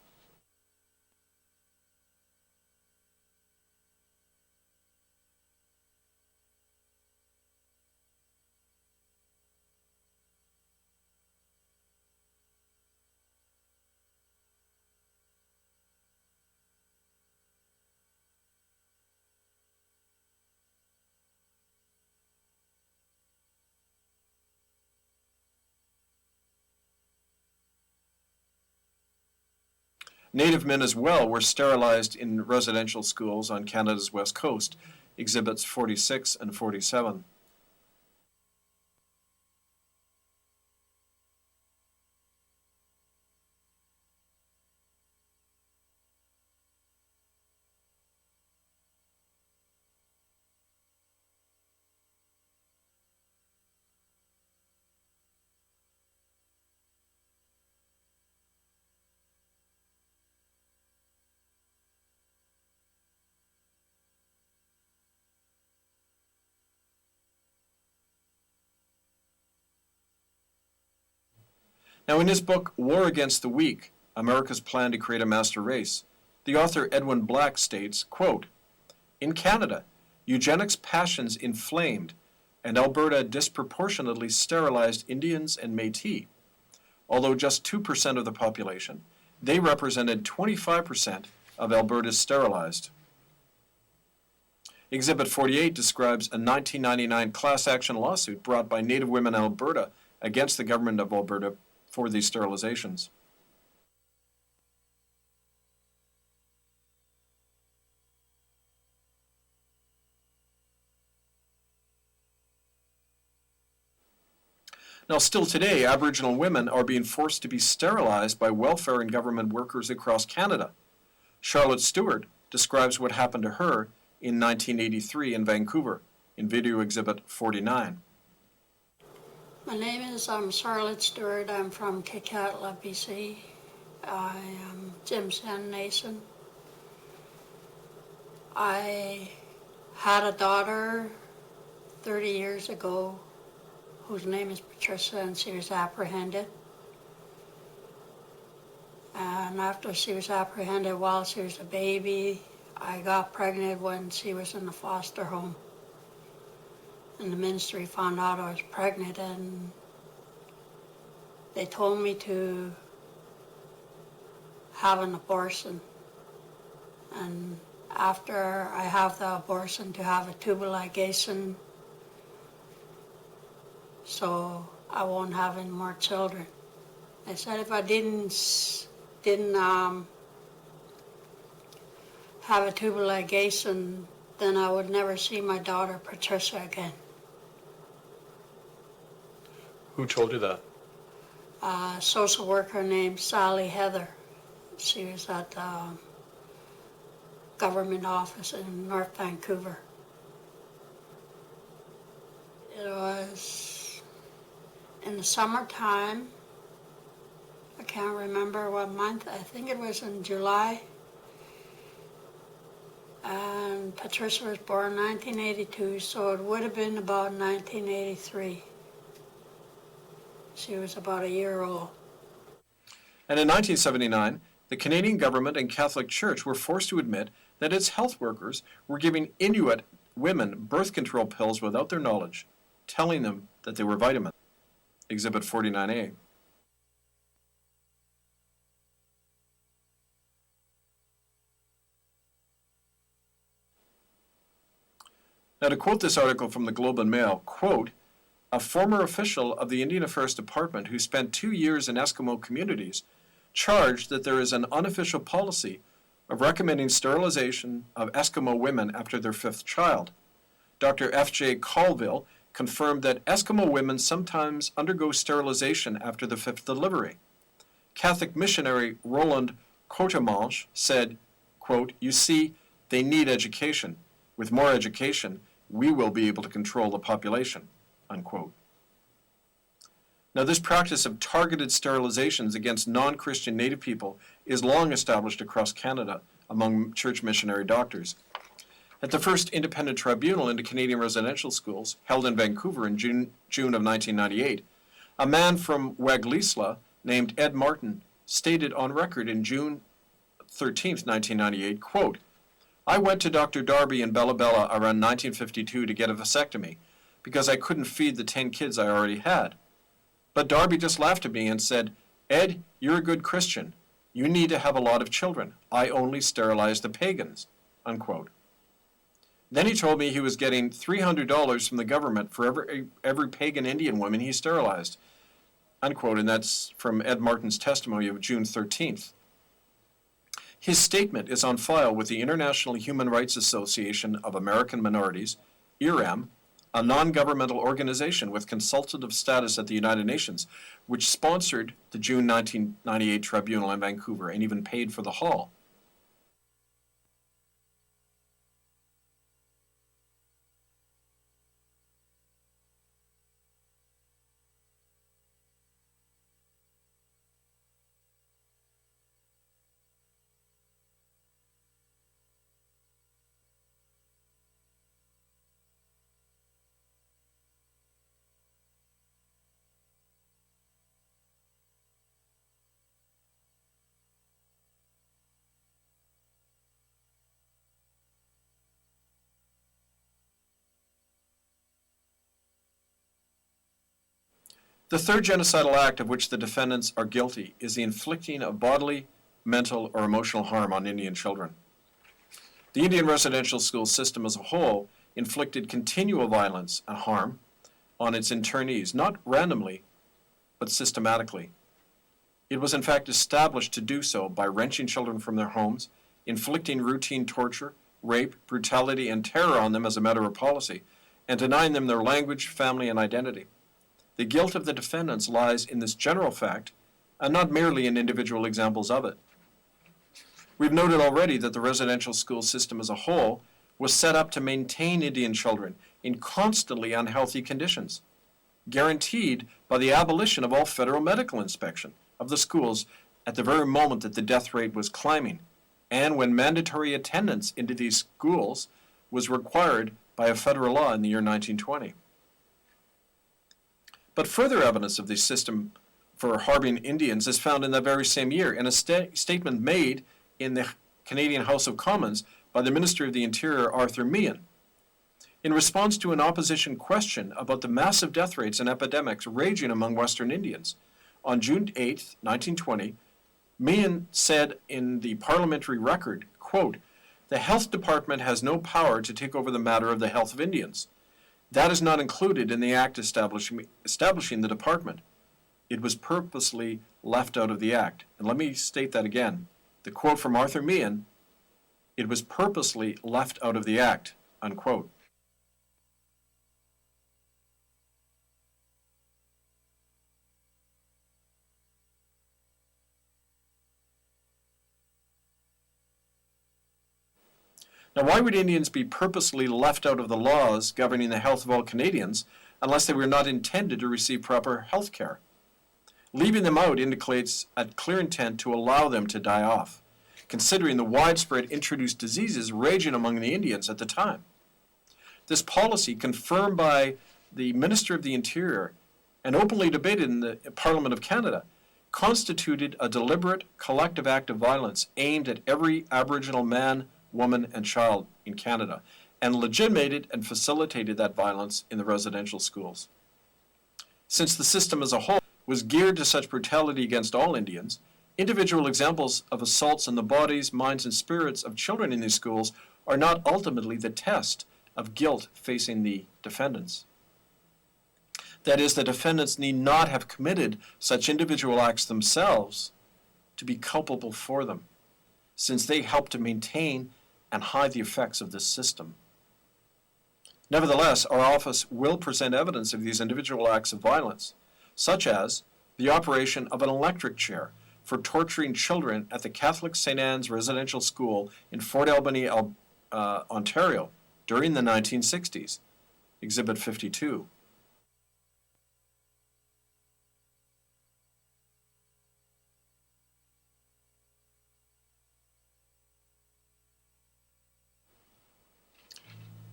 Native men as well were sterilized in residential schools on Canada's west coast, exhibits 46 and 47. Now, in his book, War Against the Weak, America's Plan to Create a Master Race, the author Edwin Black states, quote, "In Canada, eugenics passions inflamed, and Alberta disproportionately sterilized Indians and Métis. Although just 2% of the population, they represented 25% of Alberta's sterilized." Exhibit 48 describes a 1999 class action lawsuit brought by Native women in Alberta against the government of Alberta for these sterilizations. Now, still today, Aboriginal women are being forced to be sterilized by welfare and government workers across Canada. Charlotte Stewart describes what happened to her in 1983 in Vancouver, in video exhibit 49. My name is Charlotte Stewart. I'm from Kikatla, BC. I am Jim's Hen Nation. I had a daughter 30 years ago whose name is Patricia, and she was apprehended. And after she was apprehended while she was a baby, I got pregnant when she was in the foster home. And the ministry found out I was pregnant, and they told me to have an abortion. And after I have the abortion, to have a tubal ligation, so I won't have any more children. They said if I didn't have a tubal ligation, then I would never see my daughter Patricia again. Who told you that? A social worker named Sally Heather. She was at the government office in North Vancouver. It was in the summertime. I can't remember what month. I think it was in July. And Patricia was born in 1982, so it would have been about 1983. She was about a year old. And in 1979, the Canadian government and Catholic Church were forced to admit that its health workers were giving Inuit women birth control pills without their knowledge, telling them that they were vitamins. Exhibit 49A. Now, to quote this article from the Globe and Mail, quote, "A former official of the Indian Affairs Department who spent 2 years in Eskimo communities charged that there is an unofficial policy of recommending sterilization of Eskimo women after their 5th child. Dr. F.J. Colville confirmed that Eskimo women sometimes undergo sterilization after the 5th delivery. Catholic missionary Roland Cotemanche said, quote, 'You see, they need education. With more education, we will be able to control the population,' unquote. Now, this practice of targeted sterilizations against non-Christian Native people is long established across Canada among church missionary doctors. At the first independent tribunal into Canadian residential schools, held in Vancouver in June of 1998, a man from Waglisla named Ed Martin stated on record in June 13, 1998, quote, "I went to Dr. Darby in Bella Bella around 1952 to get a vasectomy because I couldn't feed the 10 kids I already had. But Darby just laughed at me and said, 'Ed, you're a good Christian. You need to have a lot of children. I only sterilize the pagans,' unquote. Then he told me he was getting $300 from the government for every pagan Indian woman he sterilized," unquote, and that's from Ed Martin's testimony of June 13th. His statement is on file with the International Human Rights Association of American Minorities, IRAM, a non-governmental organization with consultative status at the United Nations, which sponsored the June 1998 tribunal in Vancouver and even paid for the hall. The third genocidal act of which the defendants are guilty is the inflicting of bodily, mental, or emotional harm on Indian children. The Indian residential school system as a whole inflicted continual violence and harm on its internees, not randomly, but systematically. It was in fact established to do so by wrenching children from their homes, inflicting routine torture, rape, brutality, and terror on them as a matter of policy, and denying them their language, family, and identity. The guilt of the defendants lies in this general fact, and not merely in individual examples of it. We've noted already that the residential school system as a whole was set up to maintain Indian children in constantly unhealthy conditions, guaranteed by the abolition of all federal medical inspection of the schools at the very moment that the death rate was climbing, and when mandatory attendance into these schools was required by a federal law in the year 1920. But further evidence of this system for harboring Indians is found in that very same year in a statement made in the Canadian House of Commons by the Minister of the Interior, Arthur Meehan. In response to an opposition question about the massive death rates and epidemics raging among Western Indians, on June 8, 1920, Meehan said in the parliamentary record, quote, "The Health Department has no power to take over the matter of the health of Indians. That is not included in the act establishing the department. It was purposely left out of the act." And let me state that again. The quote from Arthur Meehan, "It was purposely left out of the act," unquote. Now, why would Indians be purposely left out of the laws governing the health of all Canadians unless they were not intended to receive proper health care? Leaving them out indicates a clear intent to allow them to die off, considering the widespread introduced diseases raging among the Indians at the time. This policy, confirmed by the Minister of the Interior and openly debated in the Parliament of Canada, constituted a deliberate collective act of violence aimed at every Aboriginal man, woman, and child in Canada, and legitimated and facilitated that violence in the residential schools. Since the system as a whole was geared to such brutality against all Indians, individual examples of assaults on the bodies, minds, and spirits of children in these schools are not ultimately the test of guilt facing the defendants. That is, the defendants need not have committed such individual acts themselves to be culpable for them, since they help to maintain and hide the effects of this system. Nevertheless, our office will present evidence of these individual acts of violence, such as the operation of an electric chair for torturing children at the Catholic St. Anne's Residential School in Fort Albany, Ontario, during the 1960s, Exhibit 52.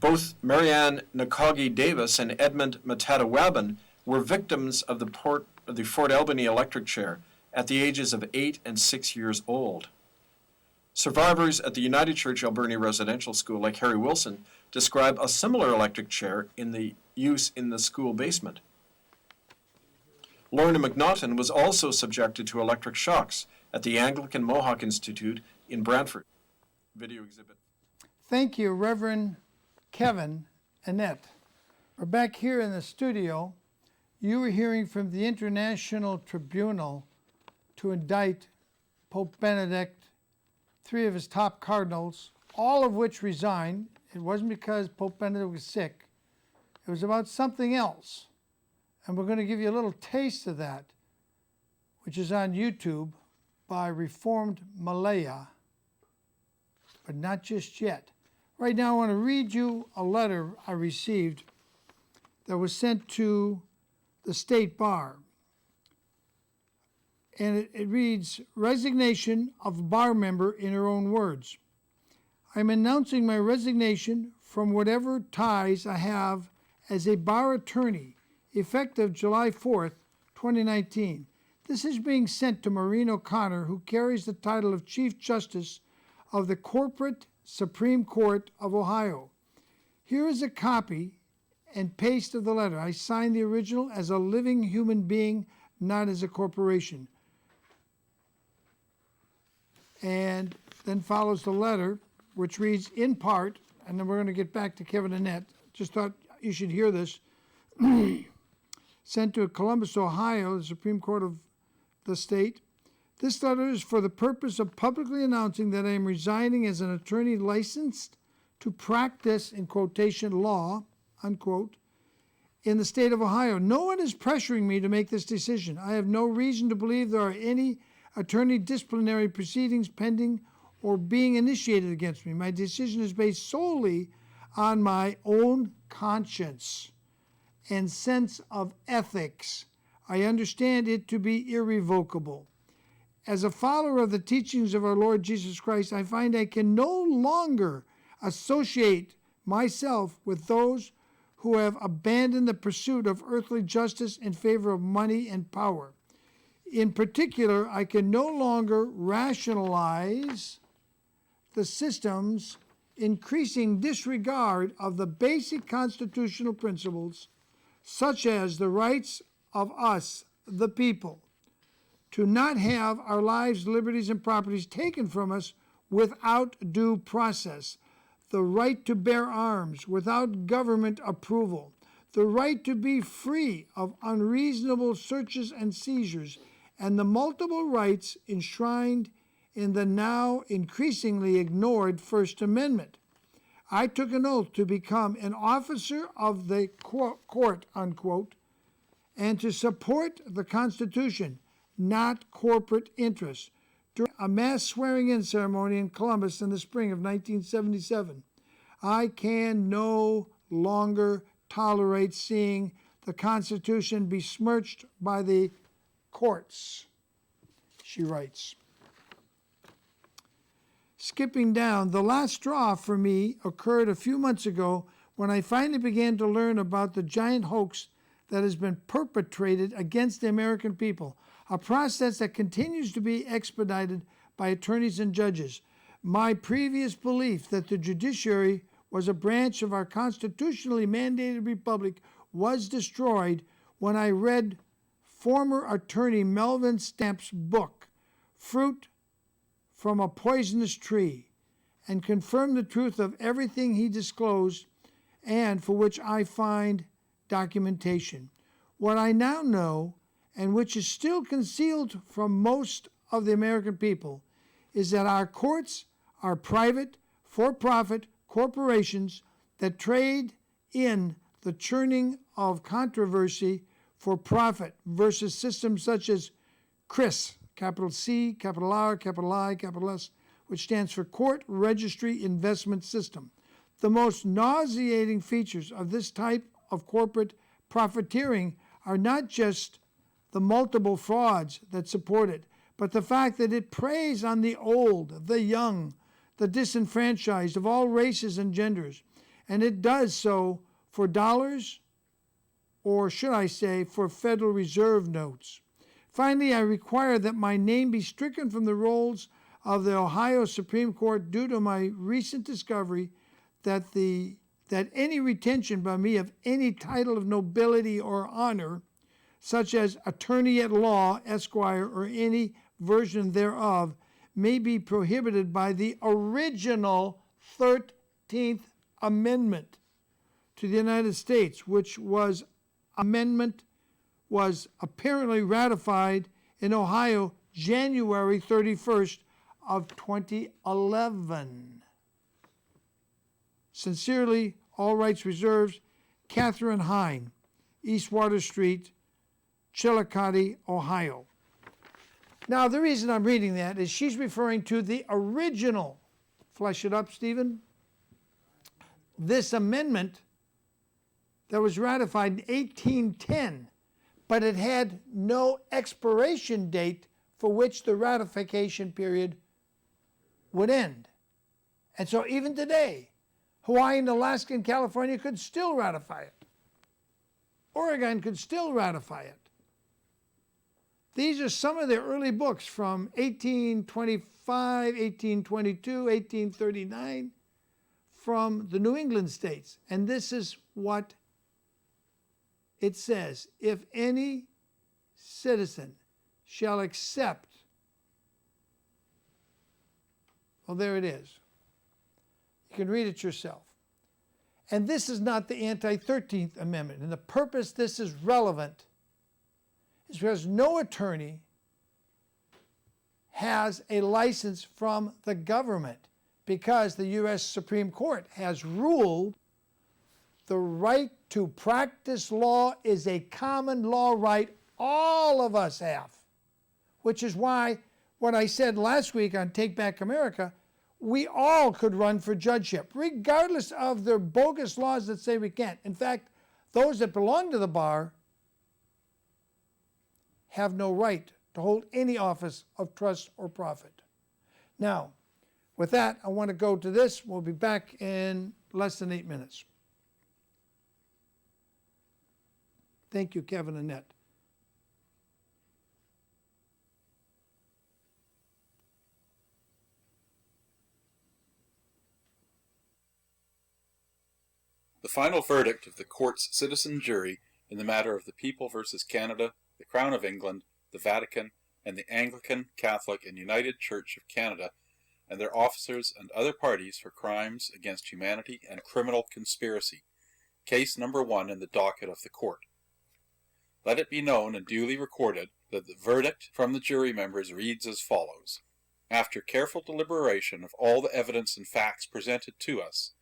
Both Marianne Nakagi Davis and Edmund Matata-Wabin were victims of the Fort Albany electric chair at the ages of 8 and 6 years old. Survivors at the United Church Alberni Residential School, like Harry Wilson, describe a similar electric chair in the use in the school basement. Lorna McNaughton was also subjected to electric shocks at the Anglican Mohawk Institute in Brantford. Video exhibit. Thank you, Reverend Kevin Annette. We're back here in the studio. You were hearing from the International Tribunal to indict Pope Benedict, 3 of his top cardinals, all of which resigned. It wasn't because Pope Benedict was sick. It was about something else. And we're going to give you a little taste of that, which is on YouTube by Reformed Malaya, but not just yet. Right now, I want to read you a letter I received that was sent to the State Bar. And it reads, "Resignation of bar member," in her own words. "I'm announcing my resignation from whatever ties I have as a bar attorney, effective July 4th, 2019. This is being sent to Maureen O'Connor, who carries the title of Chief Justice of the Corporate Supreme Court of Ohio. Here is a copy, and paste of the letter. I sign the original as a living human being, not as a corporation. And then follows the letter, which reads in part, and then we're going to get back to Kevin and Annette. Just thought you should hear this. Sent to Columbus, Ohio, the Supreme Court of the state. This letter is for the purpose of publicly announcing that I am resigning as an attorney licensed to practice, in quotation, law, unquote, in the state of Ohio. No one is pressuring me to make this decision. I have no reason to believe there are any attorney disciplinary proceedings pending or being initiated against me. My decision is based solely on my own conscience and sense of ethics. I understand it to be irrevocable. As a follower of the teachings of our Lord Jesus Christ, I find I can no longer associate myself with those who have abandoned the pursuit of earthly justice in favor of money and power. In particular, I can no longer rationalize the system's increasing disregard of the basic constitutional principles, such as the rights of us, the people, to not have our lives, liberties, and properties taken from us without due process, the right to bear arms without government approval, the right to be free of unreasonable searches and seizures, and the multiple rights enshrined in the now increasingly ignored First Amendment. I took an oath to become an officer of the court, unquote, and to support the Constitution, not corporate interests. During a mass swearing-in ceremony in Columbus in the spring of 1977, I can no longer tolerate seeing the Constitution besmirched by the courts, she writes. Skipping down, the last straw for me occurred a few months ago when I finally began to learn about the giant hoax that has been perpetrated against the American people, a process that continues to be expedited by attorneys and judges. My previous belief that the judiciary was a branch of our constitutionally mandated republic was destroyed when I read former attorney Melvin Stamp's book, Fruit from a Poisonous Tree, and confirmed the truth of everything he disclosed and for which I find documentation. What I now know, and which is still concealed from most of the American people, is that our courts are private, for-profit corporations that trade in the churning of controversy for profit versus systems such as CRIS, capital C, capital R, capital I, capital S, which stands for Court Registry Investment System. The most nauseating features of this type of corporate profiteering are not just the multiple frauds that support it, but the fact that it preys on the old, the young, the disenfranchised of all races and genders, and it does so for dollars, or should I say, for Federal Reserve notes. Finally, I require that my name be stricken from the rolls of the Ohio Supreme Court due to my recent discovery that any retention by me of any title of nobility or honor, such as attorney at law, esquire, or any version thereof, may be prohibited by the original 13th Amendment to the United States, which was apparently ratified in Ohio January 31st of 2011. Sincerely, all rights reserved, Catherine Hine, East Water Street, Chillicothe, Ohio. Now, the reason I'm reading that is she's referring to the original, flesh it up, Stephen, this amendment that was ratified in 1810, but it had no expiration date for which the ratification period would end. And so even today, Hawaii and Alaska and California could still ratify it. Oregon could still ratify it. These are some of their early books from 1825, 1822, 1839 from the New England states. And this is what it says, if any citizen shall accept, well, there it is. You can read it yourself. And this is not the anti-13th Amendment. And the purpose this is relevant is because no attorney has a license from the government, because the U.S. Supreme Court has ruled the right to practice law is a common law right all of us have, which is why what I said last week on Take Back America, we all could run for judgeship, regardless of the bogus laws that say we can't. In fact, those that belong to the bar have no right to hold any office of trust or profit. Now, with that, I want to go to this. We'll be back in less than 8 minutes. Thank you, Kevin and Annette. The final verdict of the court's citizen jury in the matter of the People versus Canada, the Crown of England, the Vatican, and the Anglican, Catholic, and United Church of Canada, and their officers and other parties for crimes against humanity and criminal conspiracy. Case number 1 in the docket of the court. Let it be known and duly recorded that the verdict from the jury members reads as follows. After careful deliberation of all the evidence and facts presented to us,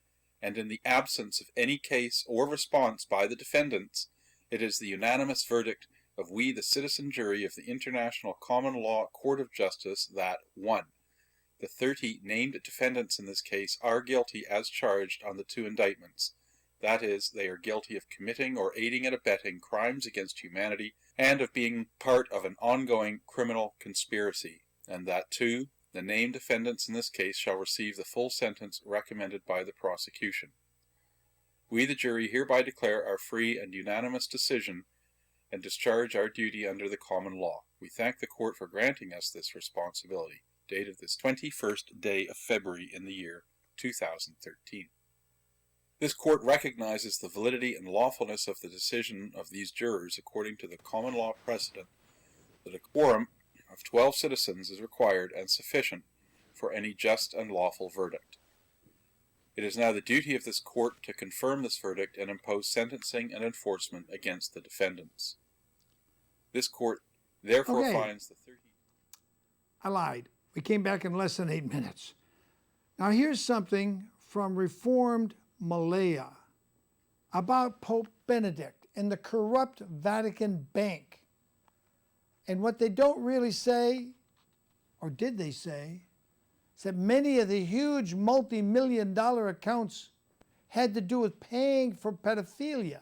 and in the absence of any case or response by the defendants, it is the unanimous verdict of we, the citizen jury of the International Common Law Court of Justice, that 1. The 30 named defendants in this case are guilty as charged on the 2 indictments. That is, they are guilty of committing or aiding and abetting crimes against humanity and of being part of an ongoing criminal conspiracy. And that 2. The named defendants in this case shall receive the full sentence recommended by the prosecution. We, the jury, hereby declare our free and unanimous decision and discharge our duty under the common law. We thank the court for granting us this responsibility. Dated this 21st day of February in the year 2013. This court recognizes the validity and lawfulness of the decision of these jurors according to the common law precedent that a quorum of 12 citizens is required and sufficient for any just and lawful verdict. It is now the duty of this court to confirm this verdict and impose sentencing and enforcement against the defendants. This court therefore finds the 30... I lied. We came back in less than 8 minutes. Now here's something from Reformed Malaya about Pope Benedict and the corrupt Vatican Bank. And what they don't really say, or did they say, is that many of the huge multi-million-dollar accounts had to do with paying for pedophilia.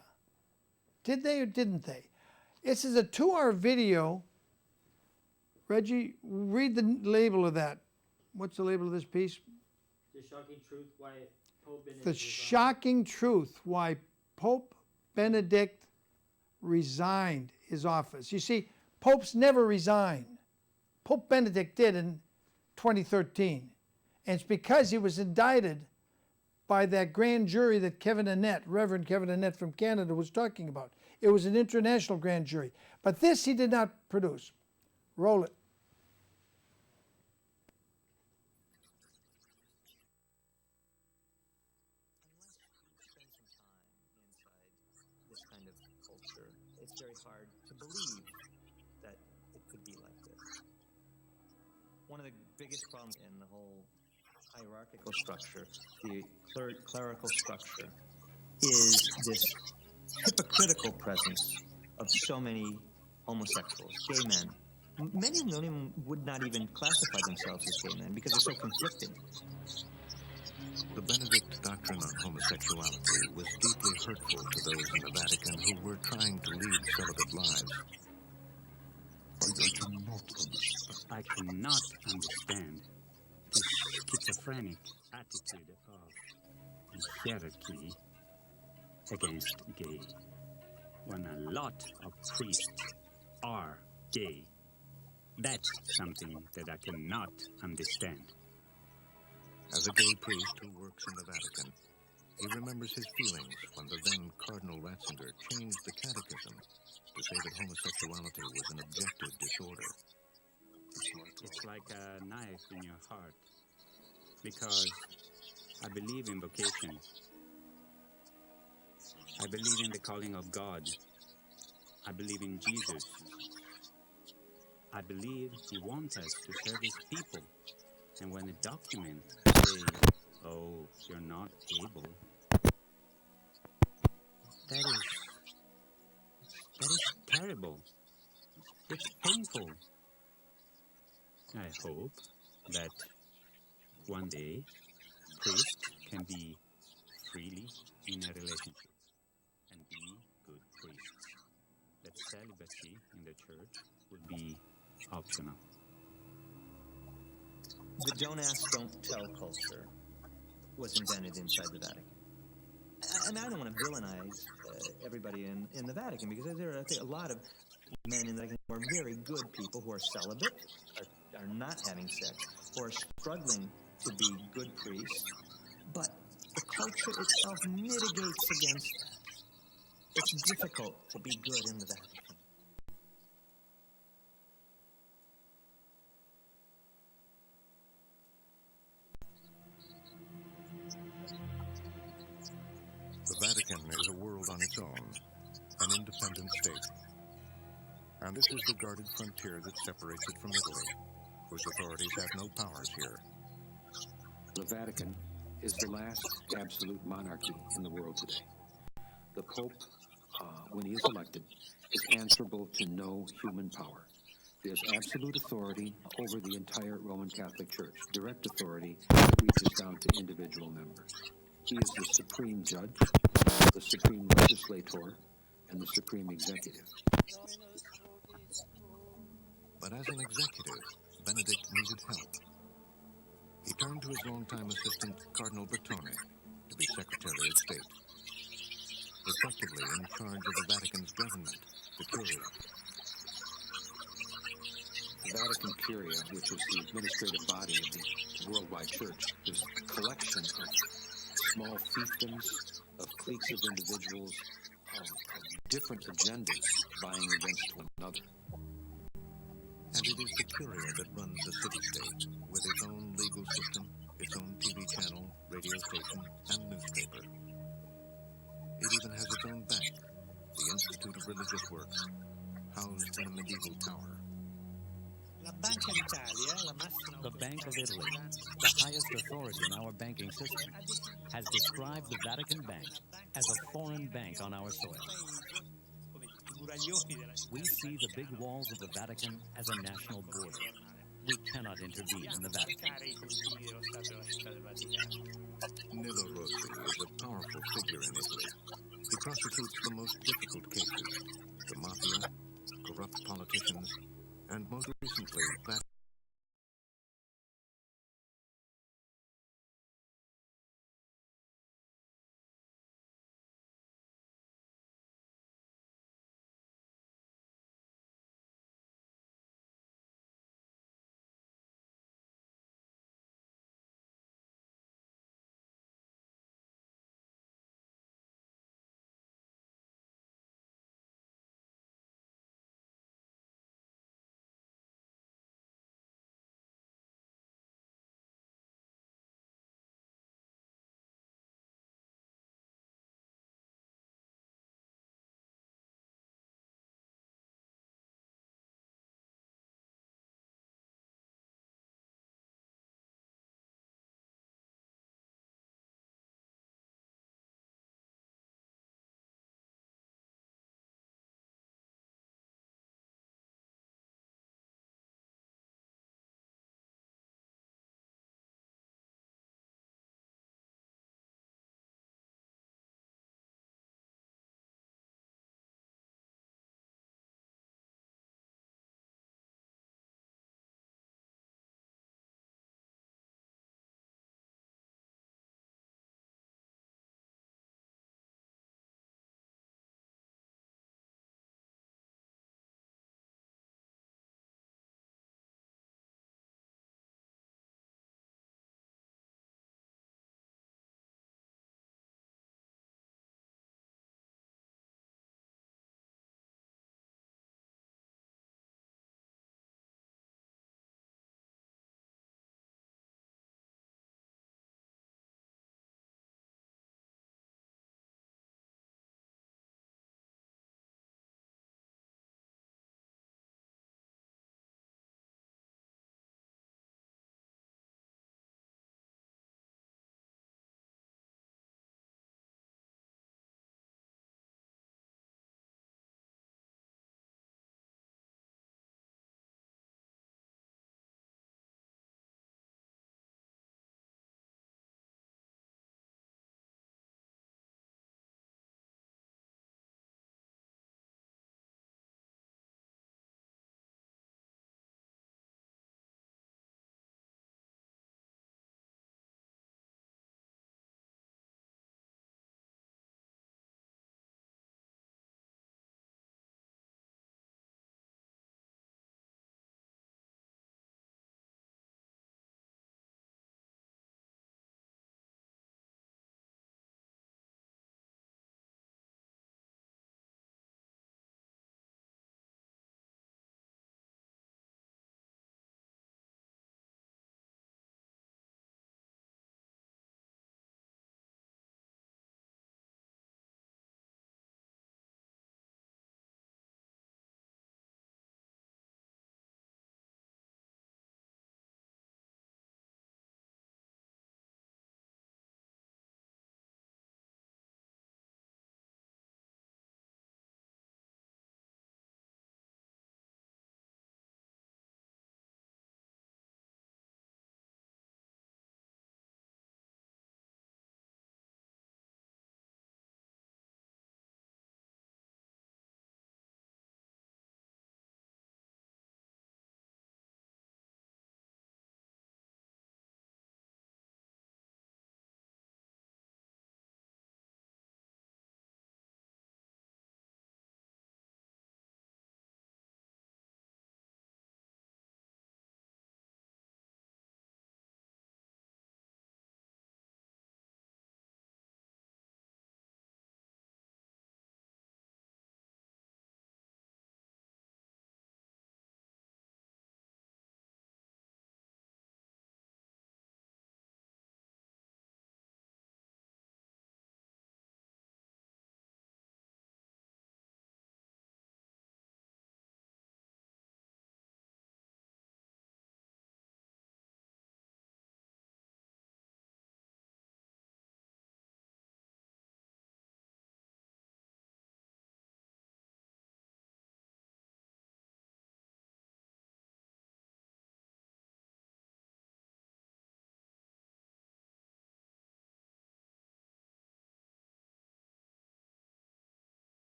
Did they or didn't they? This is a 2-hour video. Reggie, read the label of that. What's the label of this piece? The shocking truth why Pope Benedict The shocking truth why Pope Benedict resigned his office. You see, popes never resign. Pope Benedict did in 2013. And it's because he was indicted by that grand jury that Reverend Kevin Annette from Canada was talking about. It was an international grand jury. But this he did not produce. Roll it. This kind of culture, it's very hard to believe that it could be like this. One of the biggest problems in the whole hierarchical structure, the clerical structure, is this hypocritical presence of so many homosexuals, gay men. Many of them would not even classify themselves as gay men because they're so conflicted. The Benedict doctrine on homosexuality was deeply hurtful to those in the Vatican who were trying to lead celibate lives. I cannot understand the schizophrenic attitude of hierarchy against gay, when a lot of priests are gay. That's something that I cannot understand. As a gay priest who works in the Vatican, He remembers his feelings when the then Cardinal Ratzinger changed the catechism to say that homosexuality was an objective disorder. It's like a knife in your heart, because I believe in vocation. I believe in the calling of God. I believe in Jesus. I believe He wants us to serve His people. And when the documents say, oh, you're not able, that is terrible. It's painful. I hope that one day priests can be freely in a relationship and be good priests. That celibacy in the church will be optional. The don't ask, don't tell culture was invented inside the Vatican. And I don't want to villainize everybody in the Vatican, because there are, I think, a lot of men in the Vatican who are very good people who are celibate, are not having sex, who are struggling to be good priests. But the culture itself mitigates against that. It's difficult to be good in the Vatican. The Vatican is a world on its own, an independent state. And this is the guarded frontier that separates it from Italy, whose authorities have no powers here. The Vatican is the last absolute monarchy in the world today. The Pope, when he is elected, is answerable to no human power. There's absolute authority over the entire Roman Catholic Church, direct authority that reaches down to individual members. He is the supreme judge, the supreme legislator, and the supreme executive. But as an executive, Benedict needed help. He turned to his longtime assistant, Cardinal Bertone, to be Secretary of State, effectively in charge of the Vatican's government, the Curia. The Vatican Curia, which is the administrative body of the worldwide church, is a collection of small fiefdoms, of cliques of individuals, of different agendas vying against one another. And it is the Curia that runs the city-state, with its own legal system, its own TV channel, radio station, and newspaper. It even has its own bank, the Institute of Religious Works, housed in a medieval tower. The Bank of Italy, the highest authority in our banking system, has described the Vatican Bank as a foreign bank on our soil. We see the big walls of the Vatican as a national border. We cannot intervene in the Vatican. Nilo Rossi is a powerful figure in Italy. He prosecutes the most difficult cases, the mafia, corrupt politicians, and most recently, that